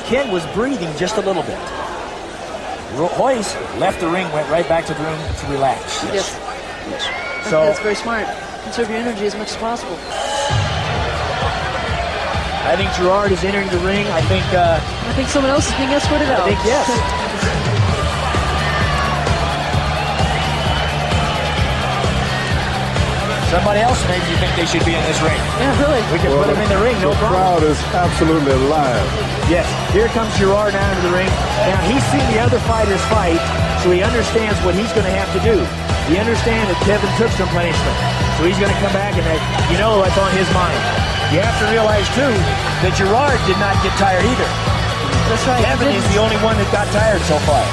Ken was breathing just a little bit. Royce left the ring, went right back to the ring to relax. Yes. So that's very smart. Conserve your energy as much as possible. I think Gerard is entering the ring. I think someone else is being escorted out. I think yes. Somebody else maybe you think they should be in this ring. Yeah, really. We can put them in the ring, no problem. The crowd is absolutely alive. Yes. Here comes Gerard now into the ring. Now, he's seen the other fighters fight, so he understands what he's going to have to do. He understands that Kevin took some punishment, so he's going to come back and what's on his mind. You have to realize, too, that Gerard did not get tired either. That's right. Kevin is the only one that got tired so far.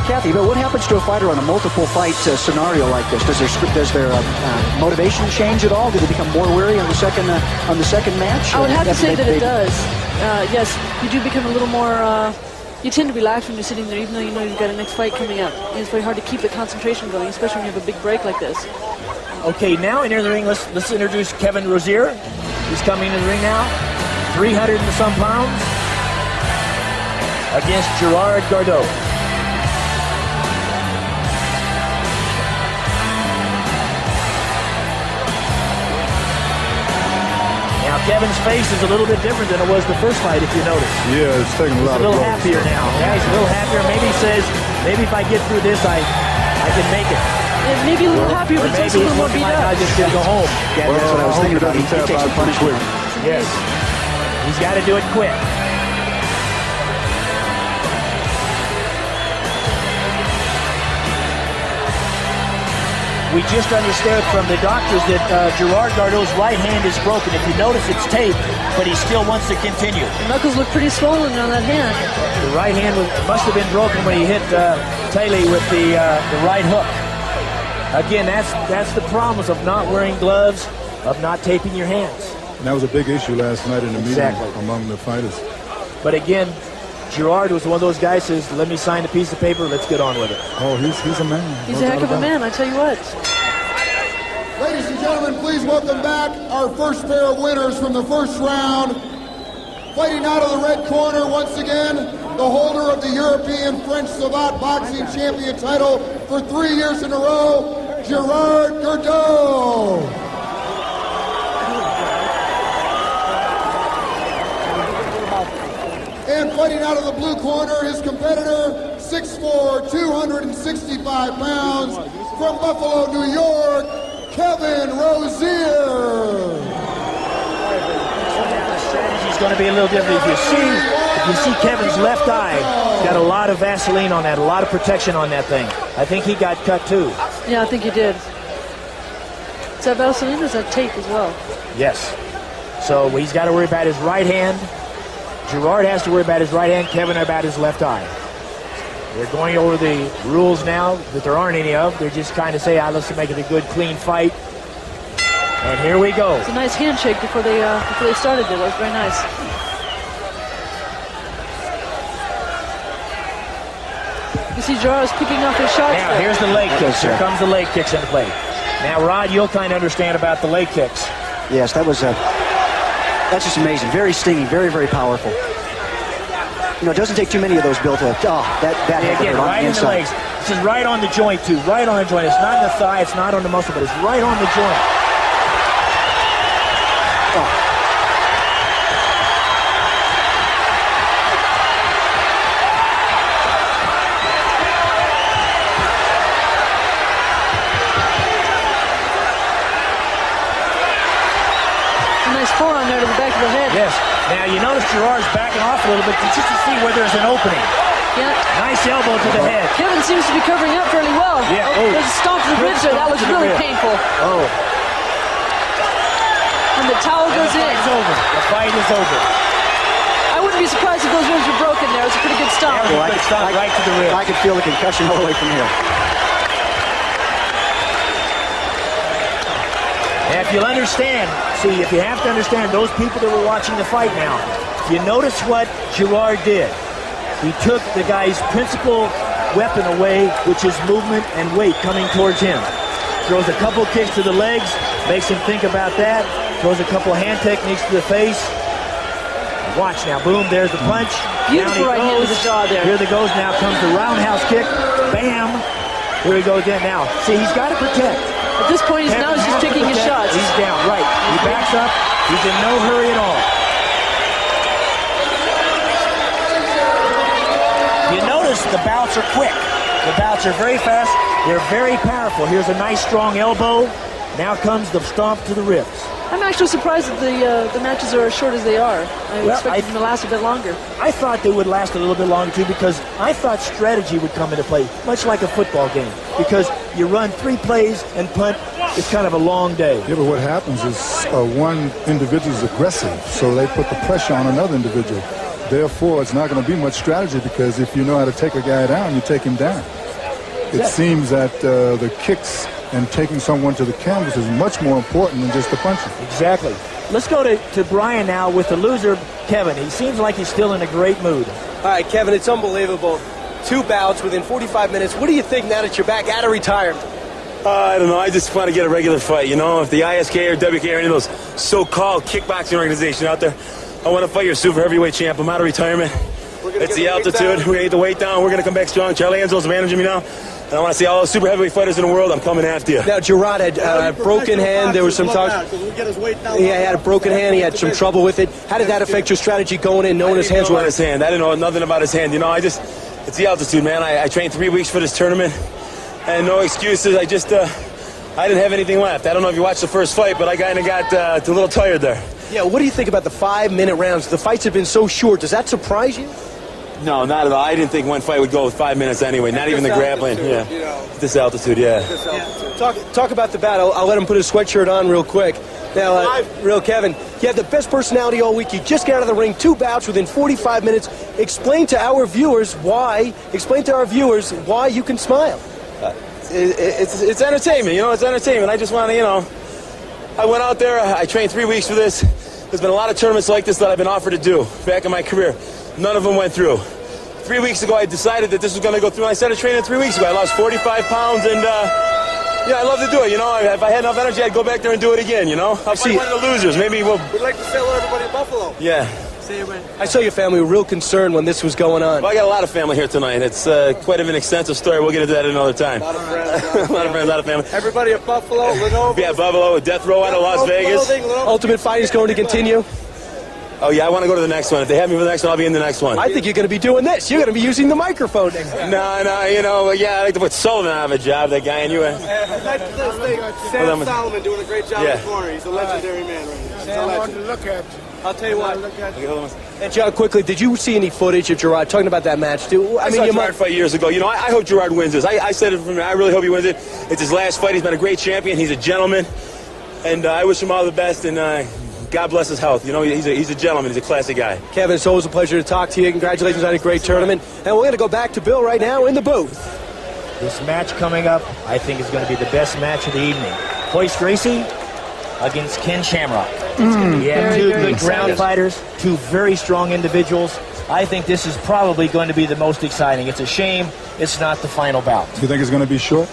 Kathy, but what happens to a fighter on a multiple fight scenario like this? Does their motivation change at all? Do they become more weary on the second match? I would have to say that it does. Yes, you do become a little more. You tend to relax when you're sitting there, even though you know you've got a next fight coming up. It's very hard to keep the concentration going, especially when you have a big break like this. Okay, now into the ring. Let's introduce Kevin Rozier. He's coming into the ring now, 300 and some pounds, against Gerard Gordeau. Kevin's face is a little bit different than it was the first fight, if you notice. Yeah, it's taking a lot He's a of little blows. happier now. Yeah, he's a little happier. Maybe he says, maybe if I get through this, I can make it. And maybe a little happier, but he's also a little more beat up. I just should go home. Yeah, that's what I was thinking about. He takes the punch quick. Yes. He's got to do it quick. We just understood from the doctors that Gerard Gardeau's right hand is broken. If you notice, it's taped, but he still wants to continue. The knuckles look pretty swollen on that hand. The right hand must have been broken when he hit Taylor with the right hook. Again, that's the promise of not wearing gloves, of not taping your hands. And that was a big issue last night in the meeting among the fighters. But again, Gerard was one of those guys who says, let me sign a piece of paper, let's get on with it. Oh, he's a man. He's a heck of a man, I tell you what. Ladies and gentlemen, please welcome back our first pair of winners from the first round. Fighting out of the red corner once again, the holder of the European French Savate boxing champion title for 3 years in a row, Gerard Gardeau. And fighting out of the blue corner, his competitor, 6'4", 265 pounds, from Buffalo, New York, Kevin Rozier. The strategy's going to be a little different. If you see Kevin's left eye, he's got a lot of Vaseline on that, a lot of protection on that thing. I think he got cut too. Yeah, I think he did. Is that Vaseline or is that tape as well? Yes. So he's got to worry about his right hand. Gerard has to worry about his right hand, Kevin about his left eye. They're going over the rules now that there aren't any of. They're just kind of say, let's make it a good, clean fight. And here we go. It's a nice handshake before they started it. It was very nice. You see Gerard's picking off his shots. Now, here's the leg kicks. Here comes the leg kicks into play. Now, Rod, you'll kind of understand about the leg kicks. Yes, that's just amazing. Very stinging, very, very powerful. You know, it doesn't take too many of those built up. Oh, that again, right in the legs. This is right on the joint, too. Right on the joint. It's not in the thigh. It's not on the muscle, but it's right on the joint. Oh. Forearm there to the back of the head. Yes. Now you notice Gerard's backing off a little bit just to see where there's an opening. Yeah. Nice elbow to the head. Kevin seems to be covering up fairly well. Yeah. Oh, there's a stomp to the ribs there. That was really painful. Oh. And the towel goes in. The over. The fight is over. I wouldn't be surprised if those ribs were broken there. It's a pretty good stomp. That was a good stomp right to the ribs. I could feel the concussion all the way from here. Now, if you'll understand, if you have to understand those people that were watching the fight now, if you notice what Gerard did, he took the guy's principal weapon away, which is movement and weight coming towards him. Throws a couple kicks to the legs, makes him think about that, throws a couple hand techniques to the face. Watch now, boom, there's the punch. Beautiful right hand to the jaw there. Here he goes, now comes the roundhouse kick, bam. Here he goes again now. See, he's got to protect. At this point, he's just picking his shots. He's down, right. He backs up. He's in no hurry at all. You notice the bouts are quick. The bouts are very fast. They're very powerful. Here's a nice strong elbow. Now comes the stomp to the ribs. I'm actually surprised that the matches are as short as they are. I expected them to last a bit longer. I thought they would last a little bit longer, too, because I thought strategy would come into play, much like a football game, because you run 3 plays and punt. It's kind of a long day. Yeah, but what happens is one individual is aggressive, so they put the pressure on another individual. Therefore, it's not going to be much strategy, because if you know how to take a guy down, you take him down. It seems that the kicks and taking someone to the canvas is much more important than just the punching. Exactly. Let's go to Brian now with the loser, Kevin. He seems like he's still in a great mood. All right, Kevin, it's unbelievable. 2 bouts within 45 minutes. What do you think now that you're back out of retirement? I don't know. I just want to get a regular fight, you know? If the ISK or WK or any of those so-called kickboxing organization out there, I want to fight your super heavyweight champ. I'm out of retirement. It's the altitude. We're going to get the weight down. We're going to come back strong. Charlie Angelo's managing me now. And I want to see all those super heavyweight fighters in the world. I'm coming after you. Now, Gerard had a broken hand. There was some talk. He had a broken hand. He had some trouble with it. How did that affect your strategy going in, knowing his hands were? His hand. I didn't know nothing about his hand. You know, it's the altitude, man. I trained 3 weeks for this tournament, and no excuses. I didn't have anything left. I don't know if you watched the first fight, but I kind of got a little tired there. Yeah, what do you think about the 5-minute rounds? The fights have been so short. Does that surprise you? No, not at all. I didn't think one fight would go with 5 minutes anyway. Not even the grappling. Yeah, this altitude. Yeah. Talk about the battle. I'll let him put his sweatshirt on real quick. Now, real Kevin, you have the best personality all week. You just got out of the ring, 2 bouts within 45 minutes. Explain to our viewers why you can smile. It's entertainment. You know, it's entertainment. I just want to, I went out there. I trained 3 weeks for this. There's been a lot of tournaments like this that I've been offered to do back in my career. None of them went through. 3 weeks ago, I decided that this was going to go through, and I started training 3 weeks ago. I lost 45 pounds, and I love to do it. If I had enough energy, I'd go back there and do it again. I'll fight one of the losers. Maybe we'd like to say hello to everybody in Buffalo. Yeah. I saw your family were real concerned when this was going on. Well, I got a lot of family here tonight. It's quite of an extensive story. We'll get into that another time. A lot of friends. A lot of family. Everybody at Buffalo, Lenovo. Yeah, Buffalo, Death Row out of Las Vegas. Ultimate Fighting is going to continue. Oh, yeah, I want to go to the next one. If they have me for the next one, I'll be in the next one. I think you're going to be doing this. You're going to be using the microphone. No, I like to put Sullivan out of a job, that guy, and you. I'd like to Sam Solomon doing a great job in the corner. He's a legendary man right now. Sam wanted to look at you. I'll tell you what. And John, quickly, did you see any footage of Gerard talking about that match, too? I saw Gerard fight years ago. I hope Gerard wins this. I said it from me. I really hope he wins it. It's his last fight. He's been a great champion. He's a gentleman. And I wish him all the best. And God bless his health. He's a gentleman. He's a classy guy. Kevin, it's always a pleasure to talk to you. Congratulations on a great tournament. And we're going to go back to Bill right now in the booth. This match coming up, I think, is going to be the best match of the evening. Royce Gracie against Ken Shamrock. Yeah, two good ground fighters, two very strong individuals. I think this is probably going to be the most exciting. It's a shame it's not the final bout. Do you think it's going to be short?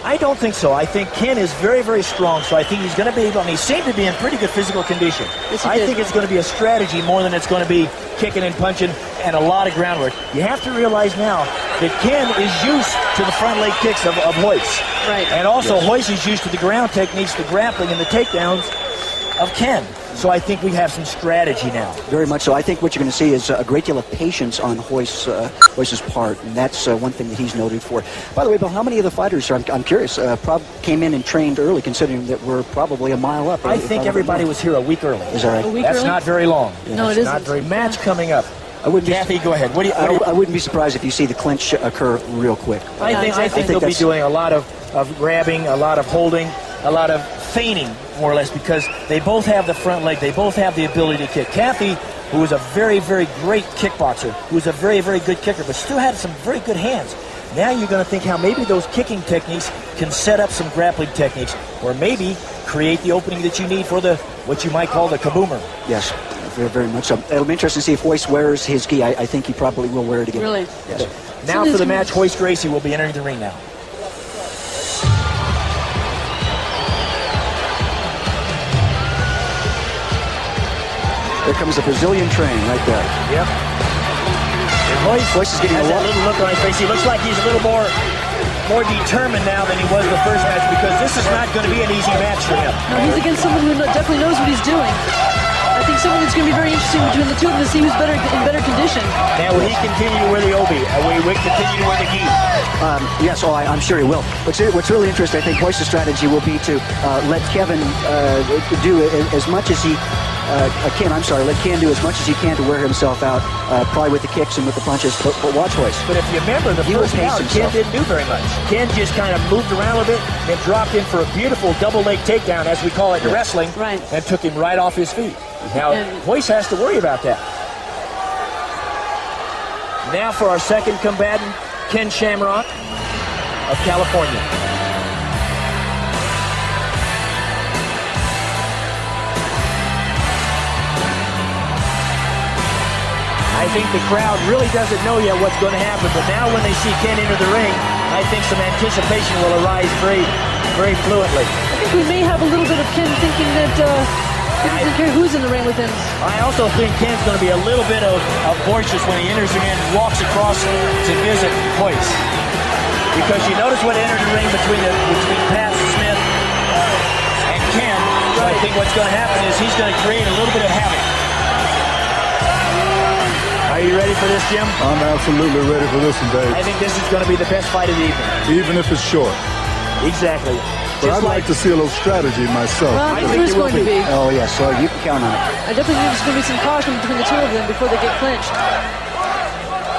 I don't think so. I think Ken is very, very strong, so I think he's going to be able, and he seemed to be in pretty good physical condition. Yes, I think it's going to be a strategy more than it's going to be kicking and punching and a lot of groundwork. You have to realize now that Ken is used to the front leg kicks of Royce. Right. And also Royce is used to the ground techniques, the grappling and the takedowns of Ken. So I think we have some strategy now. Very much so. I think what you're going to see is a great deal of patience on Royce's part, and that's one thing that he's noted for. By the way, Bill, how many of the fighters, I'm curious, came in and trained early, considering that we're probably a mile up? I think everybody was here a week early. Is that right? A week That's early? not very long. Yeah. No, it isn't. Not very. Match coming up. Kathy, go ahead. I wouldn't be surprised if you see the clinch occur real quick. I think they'll be doing a lot of grabbing, a lot of holding, a lot of feigning, more or less, because they both have the front leg. They both have the ability to kick. Kathy, who is a very, very great kickboxer, who's a very, very good kicker, but still had some very good hands. Now you're going to think how maybe those kicking techniques can set up some grappling techniques, or maybe create the opening that you need for the what you might call the kaboomer. Yes. Very, very much so. It'll be interesting to see if Royce wears his gi. I think he probably will wear it again. Really? Yes. Now for the match, Royce Gracie will be entering the ring now. There comes the Brazilian train right there. Yep. And Royce is getting a little look on his face. He looks like he's a little more determined now than he was the first match, because this is not going to be an easy match for him. No, he's against someone who definitely knows what he's doing. I think someone that's going to be very interesting between the two of them to see who's in better condition. Now, will he continue to wear the obi? Will he continue to wear the gi? Yes, I'm sure he will. What's really interesting, I think Royce's strategy will be to let Kevin do as much as he let Ken do as much as he can to wear himself out, probably with the kicks and with the punches, but watch Royce. But if you remember, the first bout, Ken didn't do very much. Ken just kind of moved around a bit and dropped in for a beautiful double leg takedown, as we call it in wrestling, and took him right off his feet. Now, Royce has to worry about that. Now for our second combatant, Ken Shamrock of California. I think the crowd really doesn't know yet what's going to happen, but now when they see Ken enter the ring, I think some anticipation will arise very, very fluently. I think we may have a little bit of Ken thinking that he doesn't care who's in the ring with him. I also think Ken's going to be a little bit of boisterous when he enters the ring and walks across to visit Royce. because you notice what entered the ring between Pat Smith and Ken. So I think what's going to happen is he's going to create a little bit of havoc. Are you ready for this, Jim? I'm absolutely ready for this one, Dave. I think this is going to be the best fight of the evening. Even if it's short. Exactly. But I'd like to see a little strategy myself. Well, I think there's going to be. Oh, yes, so you can count on it. I definitely think there's going to be some caution between the two of them before they get clinched.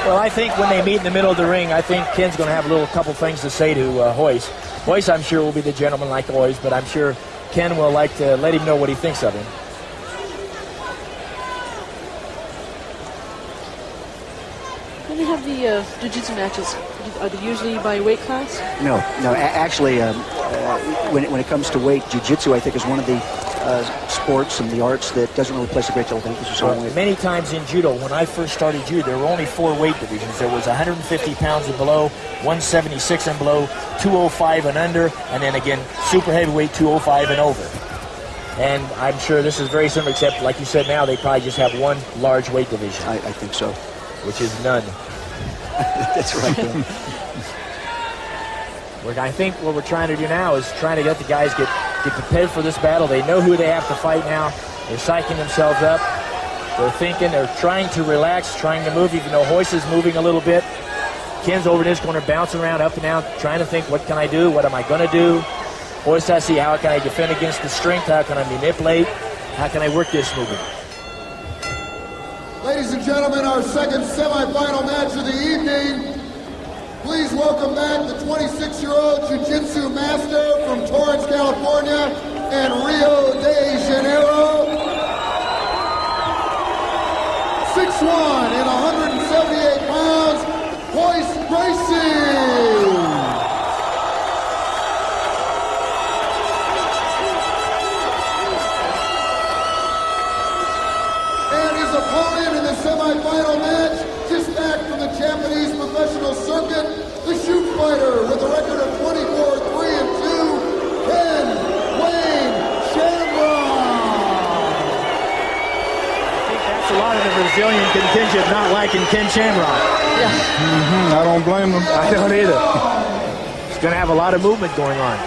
Well, I think when they meet in the middle of the ring, I think Ken's going to have a couple things to say to Hoist. Hoist, I'm sure, will be the gentleman like always, but I'm sure Ken will like to let him know what he thinks of him. When they have the jiu-jitsu matches, are they usually by weight class? No. Actually, when it comes to weight, jiu-jitsu, I think, is one of the sports and the arts that doesn't really place a great deal of emphasis on weight. Many times in judo, when I first started judo, there were only 4 weight divisions. There was 150 pounds and below, 176 and below, 205 and under, and then again, super heavyweight, 205 and over. And I'm sure this is very similar, except, like you said, now they probably just have one large weight division. I think so. Which is none. That's right. I think what we're trying to do now is trying to get the guys get prepared for this battle. They know who they have to fight now. They're psyching themselves up. They're thinking. They're trying to relax, trying to move, even though Hoist is moving a little bit. Ken's over in this corner, bouncing around up and down, trying to think, what can I do? What am I going to do? Hoist, I see, how can I defend against the strength? How can I manipulate? How can I work this movement? Ladies and gentlemen, our second semifinal match of the evening. Please welcome back the 26-year-old jiu-jitsu master from Torrance, California, and Rio de Janeiro. 6'1" and 178 pounds, Hoist Gracie. Semi-final match, just back from the Japanese professional circuit, the shoot fighter with a record of 24-3-2, Ken Wayne Shamrock. I think that's a lot of the Brazilian contingent not liking Ken Shamrock. Yeah. I don't blame them. I don't either. It's going to have a lot of movement going on.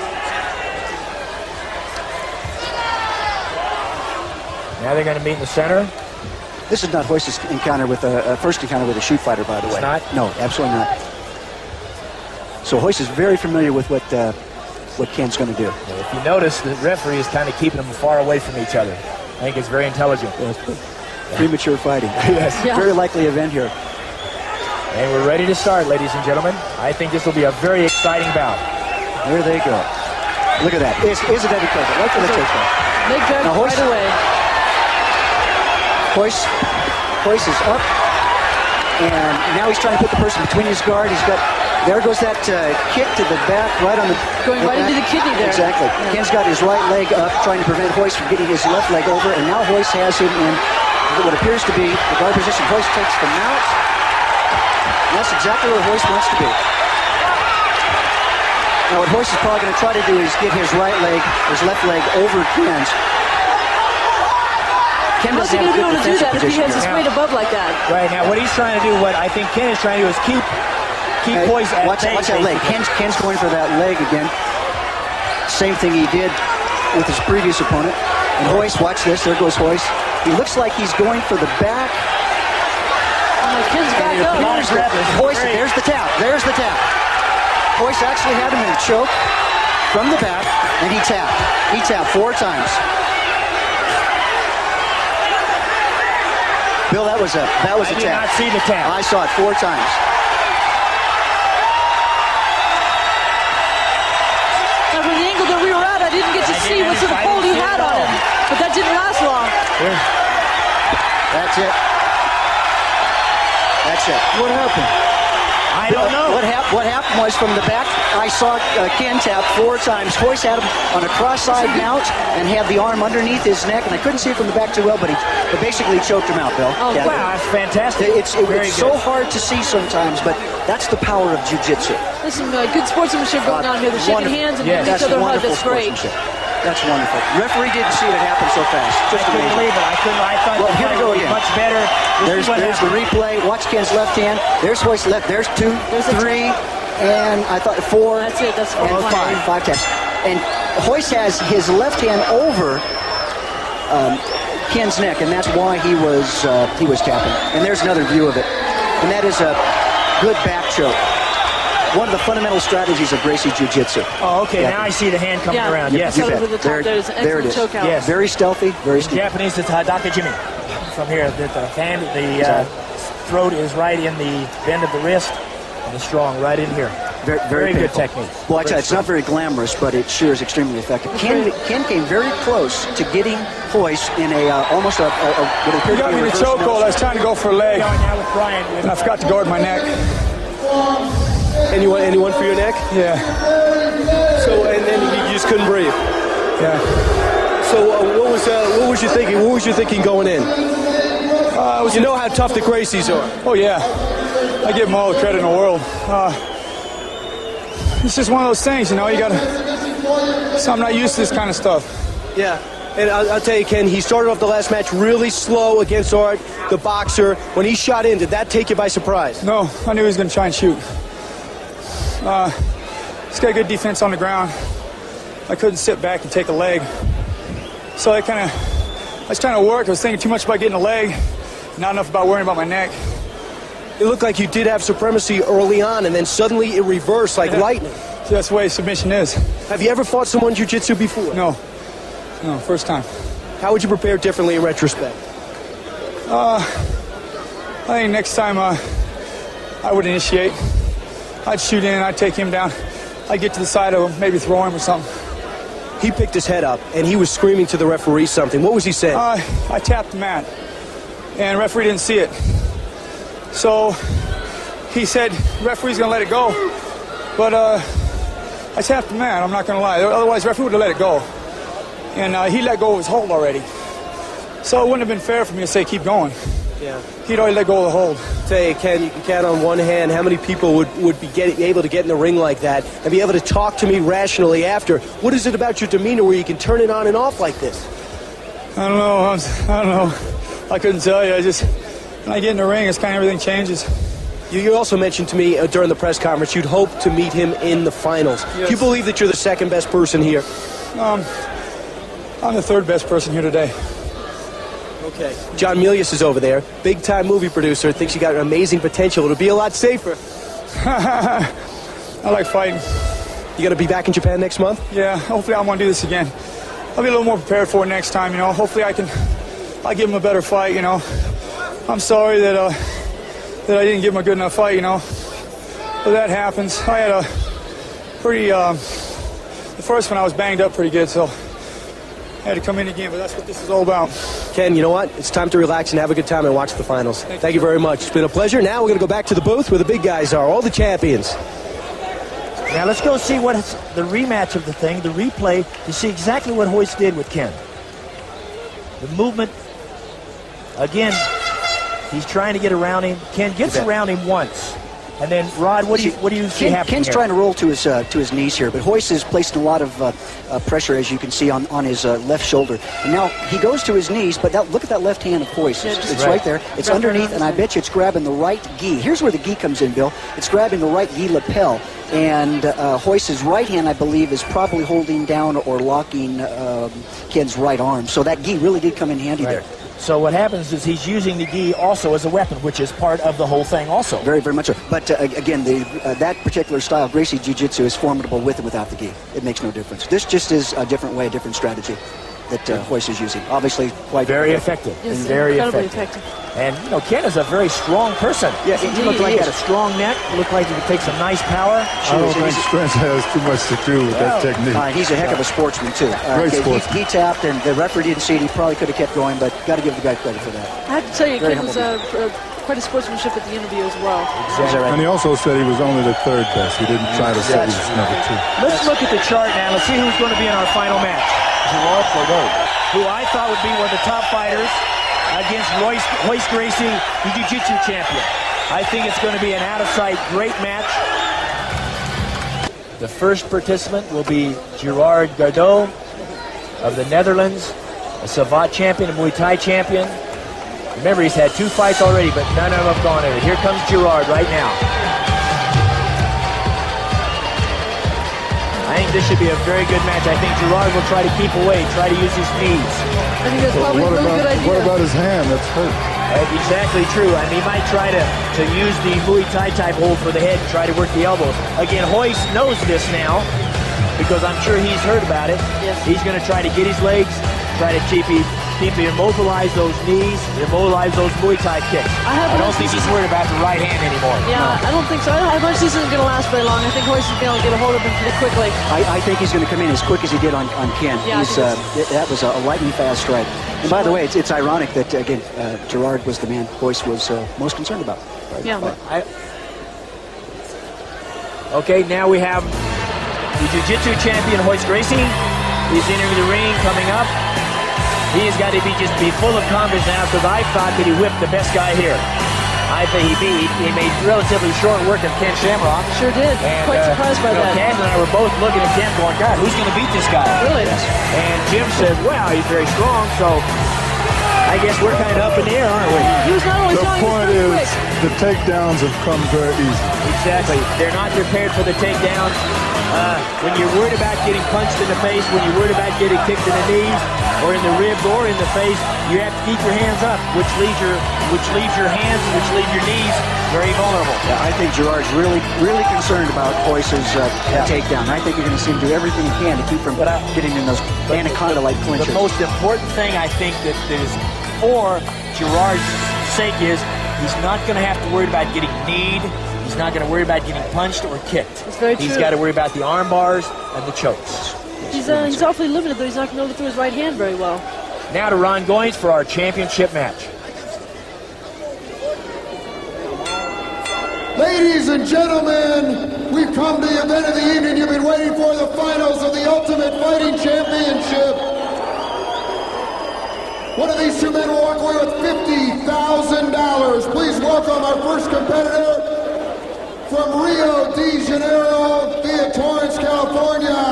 Now they're going to meet in the center. This is not Hoist's encounter with first encounter with a shoot fighter, by the way. It's not? No, absolutely not. So Hoist is very familiar with what Ken's going to do. Well, if you notice, the referee is kind of keeping them far away from each other. I think it's very intelligent. Premature fighting. Yes. Yeah. Very likely event here. And we're ready to start, ladies and gentlemen. I think this will be a very exciting bout. There they go. Look at that. It's a deadly target. Right for the takedown. Big drag right away. Hoist is up, and now he's trying to put the person between his guard. There goes that kick to the back, right on the... Going right into the kidney there. Exactly. Yeah. Ken's got his right leg up, trying to prevent Hoist from getting his left leg over, and now Hoist has him in what appears to be the guard position. Hoist takes the mount. That's exactly where Hoist wants to be. Now what Hoist is probably going to try to do is get his his left leg over Ken's. Ken How's he going to be able to do that if he has his weight above like that? Right, now what he's trying to do, what I think Ken is trying to do is keep Hoist at watch that leg. Ken's going for that leg again. Same thing he did with his previous opponent. And Hoist, watch this, there goes Hoist. He looks like he's going for the back. Ken's back up. Hoist, there's the tap. Hoist actually had him in a choke from the back, and he tapped. He tapped 4 times. Bill, that was a tap. I did not see the tap. I saw it 4 times. Now, from the angle that we were at, I didn't get to see what sort of hold he had on him. But that didn't last long. That's it. What happened? I don't know. What happened was from the back, I saw Ken tap 4 times. Hoist had him on a cross-side mount and had the arm underneath his neck, and I couldn't see it from the back too well, but basically choked him out, Bill. Oh, yeah. Wow, that's fantastic. It's so hard to see sometimes, but that's the power of jiu-jitsu. There's some good sportsmanship going on here. They're shaking hands and giving each other hugs. That's great. That's wonderful. Referee didn't see it happen so fast. Just I couldn't believe it. I thought the fight would be much better. There's the replay. Watch Ken's left hand. There's Hoist's left. There's 2, 3. and I thought 4. That's it. That's and 5 taps. And Royce has his left hand over Ken's neck, and that's why he was tapping. And there's another view of it, and that is a good back choke. One of the fundamental strategies of Gracie Jiu-Jitsu. Oh, okay. Now I see the hand coming around. Yes. Over the top, there it is. Choke out. Yes. Very stealthy, very stealthy. Japanese, it's Hadaka Jimmy. From here, the throat is right in the bend of the wrist, and the strong right in here. Very good technique. Well, I tell you, it's not very glamorous, but it sure is extremely effective. Ken came very close to getting Royce in almost a what appeared to be a reverse. You got me in the chokehold. I was trying to go for a leg, and I forgot to guard my neck. Anyone for your neck? Yeah. So, and then you just couldn't breathe. Yeah. So, what was you thinking? What was you thinking going in? You know how tough the Gracies are. Oh yeah, I give them all the credit in the world. It's just one of those things, you know. You gotta. So I'm not used to this kind of stuff. Yeah. And I'll tell you, Ken, he started off the last match really slow against Art, the boxer. When he shot in, did that take you by surprise? No, I knew he was going to try and shoot. He's got good defense on the ground. I couldn't sit back and take a leg. So I was trying to work. I was thinking too much about getting a leg, not enough about worrying about my neck. It looked like you did have supremacy early on, and then suddenly it reversed like lightning. So that's the way submission is. Have you ever fought someone jiu-jitsu before? No, first time. How would you prepare differently in retrospect? I think next time I would initiate. I'd shoot in, I'd take him down. I'd get to the side of him, maybe throw him or something. He picked his head up, and he was screaming to the referee something. What was he saying? I tapped the mat, and the referee didn't see it. So he said, referee's going to let it go. But I tapped the mat, I'm not going to lie. Otherwise, the referee would have let it go. And he let go of his hold already. So it wouldn't have been fair for me to say keep going. Yeah. He'd already let go of the hold. Say, Ken, you can count on one hand how many people would be able to get in the ring like that and be able to talk to me rationally after. What is it about your demeanor where you can turn it on and off like this? I don't know. I couldn't tell you. When I get in the ring, it's kind of everything changes. You also mentioned to me during the press conference you'd hope to meet him in the finals. Yes. Do you believe that you're the second best person here? I'm the third best person here today. Okay. John Milius is over there, big-time movie producer, thinks you got an amazing potential. It'll be a lot safer. I like fighting. You going to be back in Japan next month? Yeah, hopefully I want to do this again. I'll be a little more prepared for it next time, you know. Hopefully I'll give him a better fight, you know. I'm sorry that I didn't give him a good enough fight, you know. But that happens. I had a pretty, the first one I was banged up pretty good, so I had to come in again, but that's what this is all about. Ken, you know what? It's time to relax and have a good time and watch the finals. Thank you very much. It's been a pleasure. Now we're going to go back to the booth where the big guys are, all the champions. Now let's go see what the rematch of the thing, the replay, to see exactly what Royce did with Ken. The movement, again, he's trying to get around him. Ken gets around him once. And then, Rod, what do you see happening Ken's here? trying to roll to his knees here, but Royce is placing a lot of pressure, as you can see, on his left shoulder. And now he goes to his knees, but look at that left hand of Royce. It's right there. It's underneath, and I bet you it's grabbing the right gi. Here's where the gi comes in, Bill. It's grabbing the right gi lapel. And Royce's right hand, I believe, is probably holding down or locking Ken's right arm. So that gi really did come in handy there. So what happens is he's using the gi also as a weapon, which is part of the whole thing also. Very, very much so. But again, that particular style, Gracie Jiu-Jitsu, is formidable with and without the gi. It makes no difference. This just is a different way, a different strategy that Royce is using. Obviously, quite very effective. Yes, very effective. And, you know, Ken is a very strong person. Yeah, he looked like he had a strong neck. Looked like he could take some nice power. I don't think strength has too much to do with that technique. He's a heck of a sportsman, too. Great sportsman. He tapped, and the referee didn't see it. He probably could have kept going, but got to give the guy credit for that. I have to tell you, Ken was quite a sportsmanship at the interview as well. Exactly. And he also said he was only the third best. He didn't try to say he was number two. Let's look at the chart now. Let's see who's going to be in our final match. Gerard Bordeaux, who I thought would be one of the top fighters against Royce Gracie, the Jiu-Jitsu champion. I think it's going to be an out-of-sight great match. The first participant will be Gerard Bordeaux of the Netherlands, a Savate champion, a Muay Thai champion. Remember, he's had 2 fights already, but none of them have gone over. Here comes Gerard right now. think this should be a very good match. I think Gerard will try to keep away, try to use his knees. I think that's probably a really good idea. What about his hand? That's hurt. Exactly true. I mean, he might try to use the Muay Thai type hold for the head and try to work the elbows. Again, Hoist knows this now because I'm sure he's heard about it. Yes. He's going to try to get his legs, try to keep immobilize those knees, immobilize those Muay Thai kicks. I don't think he's worried about the right hand anymore. Yeah, no. I don't think so. I think this isn't going to last very long. I think Hoist is going to get a hold of him pretty quickly. I think he's going to come in as quick as he did on Ken. Yeah, that was a lightning fast strike. And by the way, it's ironic that, again, Gerard was the man Hoist was most concerned about. Right? Yeah. Okay, now we have the Jiu-Jitsu champion, Hoist Gracie. He's entering the ring, coming up. He has got to be full of confidence now because I thought that he whipped the best guy here. I think he made relatively short work of Ken Shamrock. Sure did. And, quite surprised by that. Ken and I were both looking at Ken going, God, who's going to beat this guy? Really? Yes. And Jim said, wow, he's very strong, so I guess we're kind of up in the air, aren't we? He was not only The strong, point he was is, the takedowns have come very easy. Exactly. They're not prepared for the takedowns. When you're worried about getting punched in the face, when you're worried about getting kicked in the knees, or in the ribs, or in the face, you have to keep your hands up, which leaves your hands, which leave your knees very vulnerable. Yeah, I think Gerard's really concerned about Hoist's takedown. I think you're going to see him do everything he can to keep from getting in those anaconda-like clinches. The most important thing I think that is for Gerard's sake is he's not going to have to worry about getting kneed. He's not going to worry about getting punched or kicked. That's very true. He's got to worry about the arm bars and the chokes. He's awfully limited, though. He's not going to be able to throw his right hand very well. Now to Ron Goins for our championship match. Ladies and gentlemen, we've come to the event of the evening you've been waiting for, the finals of the Ultimate Fighting Championship. One of these two men will walk away with $50,000. Please welcome our first competitor from Rio de Janeiro via Torrance, California,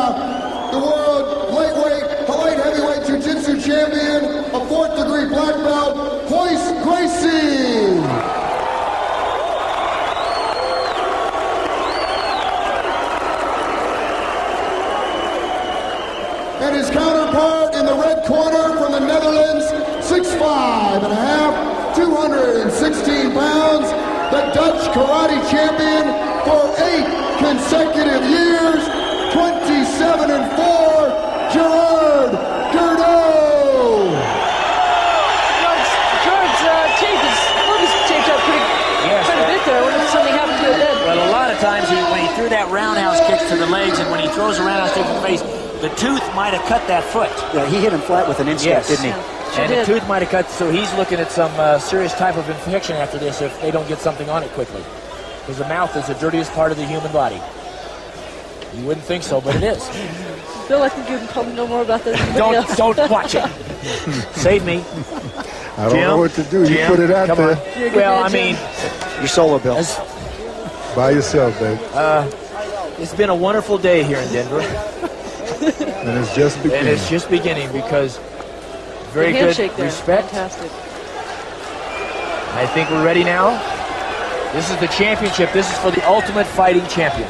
the world light heavyweight jiu-jitsu champion, a 4th degree black belt, Hoist Gracie. And his counterpart in the red corner from the Netherlands, 6'5.5", 216 pounds, the Dutch karate champion for 8 consecutive years, 27-4, Gerard Gordeau. Gerard's tape is taped up quite a bit there. I wonder if something happened to it then. Well, a lot of times when he threw that roundhouse kicks to the legs and when he throws a roundhouse kick to the face, the tooth might have cut that foot. Yeah, he hit him flat with an instep, didn't he? Yeah, and the tooth might have cut, so he's looking at some serious type of infection after this if they don't get something on it quickly. Because the mouth is the dirtiest part of the human body. You wouldn't think so, but it is. Bill, I think you probably know more about this. Don't watch it. Save me. I don't know what to do. You put it out there. Well, I mean, you're solo, Bill. By yourself, babe. It's been a wonderful day here in Denver. And it's just beginning. And it's just beginning because very good respect. Fantastic. I think we're ready now. This is the championship. This is for the Ultimate Fighting Champion.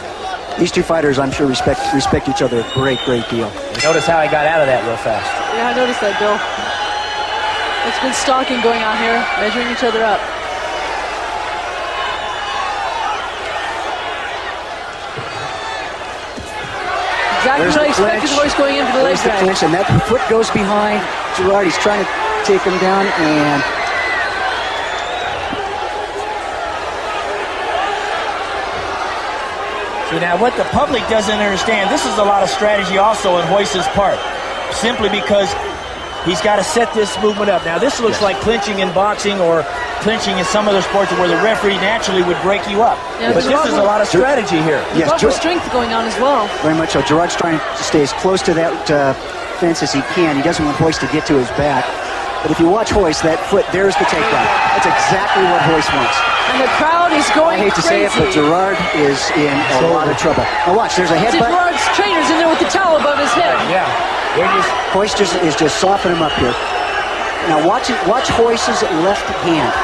These two fighters, I'm sure, respect each other a great deal. You notice how I got out of that real fast. Yeah, I noticed that, Bill. It's good stalking going on here, measuring each other up. Exactly what I expected. Hoist going in for the leg drag. And that foot goes behind Gerard. He's trying to take him down, and See, now what the public doesn't understand, this is a lot of strategy also on Hoist's part, simply because he's got to set this movement up. Now, this looks like clinching in boxing or clinching in some other sports where the referee naturally would break you up. Yeah, but this is a lot of strategy here. Yes, lots of strength going on as well. Very much so. Gerard's trying to stay as close to that fence as he can. He doesn't want Hoist to get to his back. But if you watch Hoist, that foot, there's the takedown. That's exactly what Hoist wants. And the crowd is going I hate to say it, but Gerard is in a lot of trouble. Now watch, there's a headbutt. Gerard's trainer's in there with the towel above his head. Yeah. Hoist is just softening him up here. Now watch Hoist's left hand.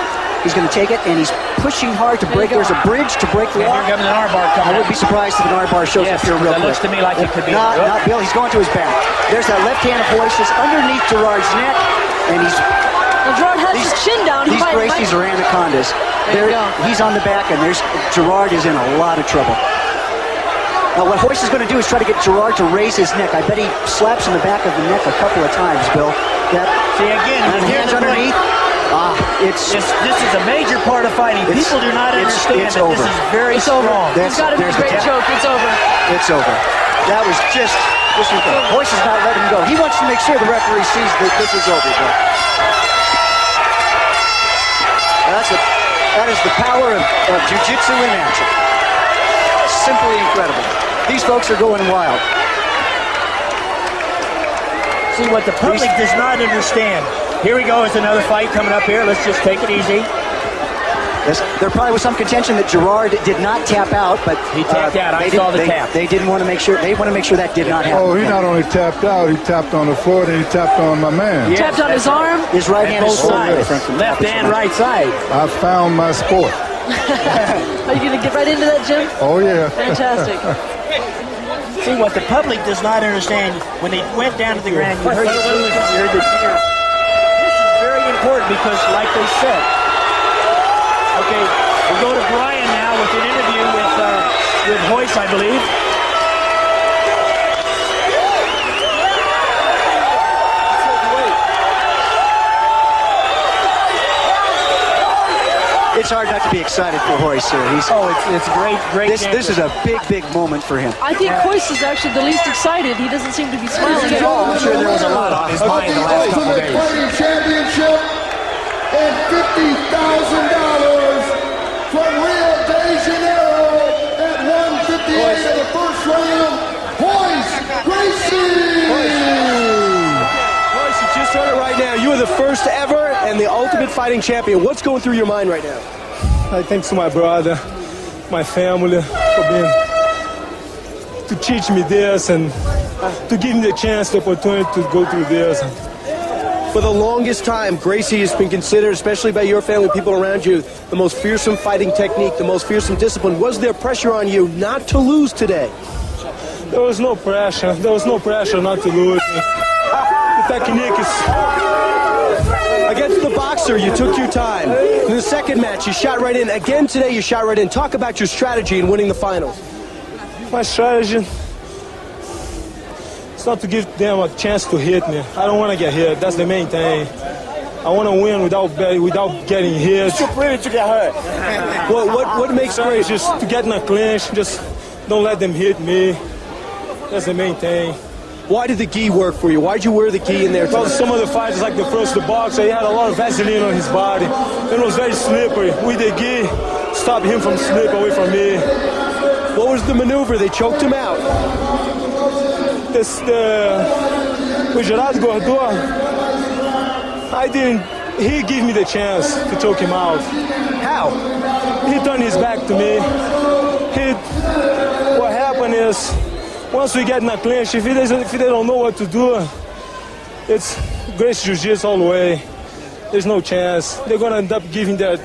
He's going to take it and he's pushing hard to break. There's a bridge to break the lock. Here comes an armbar coming. I would be surprised if an armbar shows up here real that quick. looks to me like it could be. Not Bill. He's going to his back. There's that left hand of Hoist that's underneath Gerard's neck, and he's. Well, Gerard has his chin down. These Gracies are anacondas. He's on the back, and Gerard is in a lot of trouble. Now, what Hoist is going to do is try to get Gerard to raise his neck. I bet he slaps in the back of the neck a couple of times, Bill. See, again, hands underneath. This is a major part of fighting. People do not understand that this is very strong. It's got to be a great choke. It's over. It's over. That was just Hoist is not letting him go. He wants to make sure the referee sees that this is over, Bill. That is the power of jiu-jitsu in action. Simply incredible. These folks are going wild. See, what the public does not understand. Here we go. It's another fight coming up here. Let's just take it easy. There probably was some contention that Gerard did not tap out, but he tapped out. I saw the tap. They didn't want to make sure. They want to make sure that did not happen. Oh, he not only tapped out, he tapped on the floor, then he tapped on my man. He tapped on his arm. His right hand is sides. Left and right side. I found my sport. Are you going to get right into that, Jim? Oh, yeah. Fantastic. See, what the public does not understand, when they went down to the ground, you heard the cheers, you heard the cheers. This is very important because, like they said, okay, we'll go to Brian now with an interview with Hoist, I believe. It's hard not to be excited for Hoist here. It's great. This is a big moment for him. I think Hoist is actually the least excited. He doesn't seem to be smiling at all. I'm sure there was a lot on his mind the last couple days. Fighting championship and $50,000 from Rio de Janeiro at 158 in the first round. Hoist Gracie. Hoist, you just heard it right now. You are the first ever and the Ultimate Fighting Champion. What's going through your mind right now? I thanks to my brother, my family for to teach me this and to give me the chance, the opportunity to go through this. For the longest time, Gracie has been considered, especially by your family, people around you, the most fearsome fighting technique, the most fearsome discipline. Was there pressure on you not to lose today? There was no pressure. There was no pressure not to lose. The technique is... Against the boxer, you took your time. In the second match, you shot right in. Again today, you shot right in. Talk about your strategy in winning the finals. My strategy is not to give them a chance to hit me. I don't want to get hit. That's the main thing. I want to win without getting hit. You're afraid to get hurt. What makes great just to get in a clinch. Just don't let them hit me. That's the main thing. Why did the gi work for you? Why did you wear the gi in there? Because some of the fighters, like the boxer, he had a lot of Vaseline on his body. It was very slippery. With the gi, stopped him from slipping away from me. What was the maneuver? They choked him out. With Gerard Gordon, he gave me the chance to choke him out. How? He turned his back to me. What happened is, once we get in a clinch, if they don't know what to do, it's great jiu-jitsu all the way. There's no chance. They're gonna end up giving their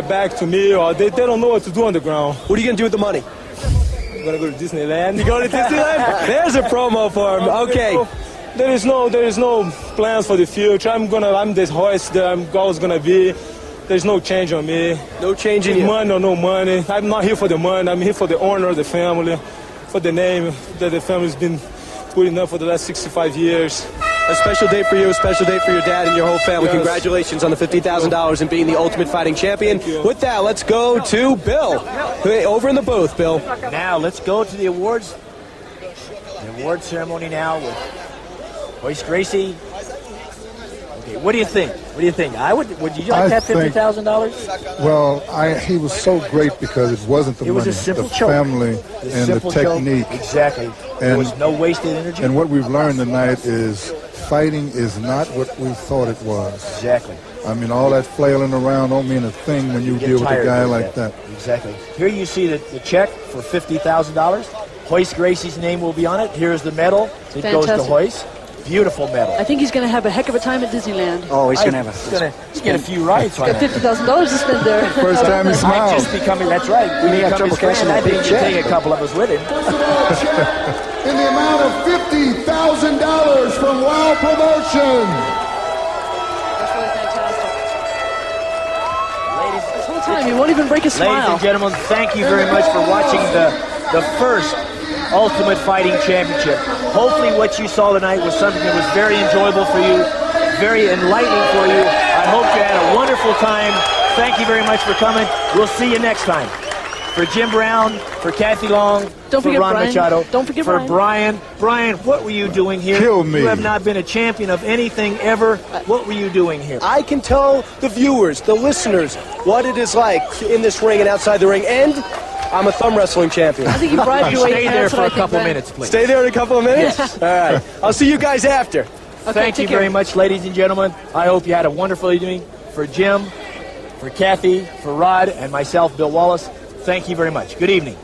back to me, or they don't know what to do on the ground. What are you gonna do with the money? I'm gonna go to Disneyland. You go to Disneyland? There's a promo for him. Okay. There is no plans for the future. I'm the Hoist that I'm always gonna be. There's no change on me. No change in you. Money or no money. I'm not here for the money. I'm here for the honor of the family, for the name that the family's been putting up for the last 65 years. A special day for you, a special day for your dad and your whole family. Yes. Congratulations on the $50,000 and being the Ultimate Fighting Champion. With that, let's go to Bill. Hey, over in the booth, Bill. Now, let's go to the awards. The award ceremony now with Hoist Gracie. Okay, what do you think? What do you think? Would you like that $50,000? Well, he was so great because it wasn't the money, was a simple the choke. family, and the technique. Choke. Exactly. There was no wasted energy. And what we've learned tonight is fighting is not what we thought it was. Exactly. I mean, all that flailing around don't mean a thing when you deal with a guy like that. Exactly. Here you see the check for $50,000. Hoist Gracie's name will be on it. Here's the medal. It goes to Hoist. Beautiful medal. I think he's going to have a heck of a time at Disneyland. Oh, he's going to have He's get a few rides on Got that. $50,000 to spend there. First time he Might smiled. just be coming, that's right. We may have trouble cashing that big I think check. take a couple of us with him. In the amount of $50,000 from Wow Promotions. That's really fantastic. This whole time, he won't even break a smile. Ladies and gentlemen, thank you very much for watching the first Ultimate Fighting Championship. Hopefully what you saw tonight was something that was very enjoyable for you, very enlightening for you. I hope you had a wonderful time. Thank you very much for coming. We'll see you next time. For Jim Brown, for Kathy Long, Don't for forget Ron Brian. Machado, Don't forget for Brian. Brian, what were you doing here? Kill me. You have not been a champion of anything ever. What were you doing here? I can tell the viewers, the listeners, what it is like in this ring and outside the ring, and I'm a thumb wrestling champion. I think you bribed your way. Stay there That's for what a I think, couple Brian. minutes, please. Stay there in a couple of minutes? Yes. All right. I'll see you guys after. Okay, Thank you take care. very much, ladies and gentlemen. I hope you had a wonderful evening. For Jim, for Kathy, for Rod, and myself, Bill Wallace, thank you very much. Good evening.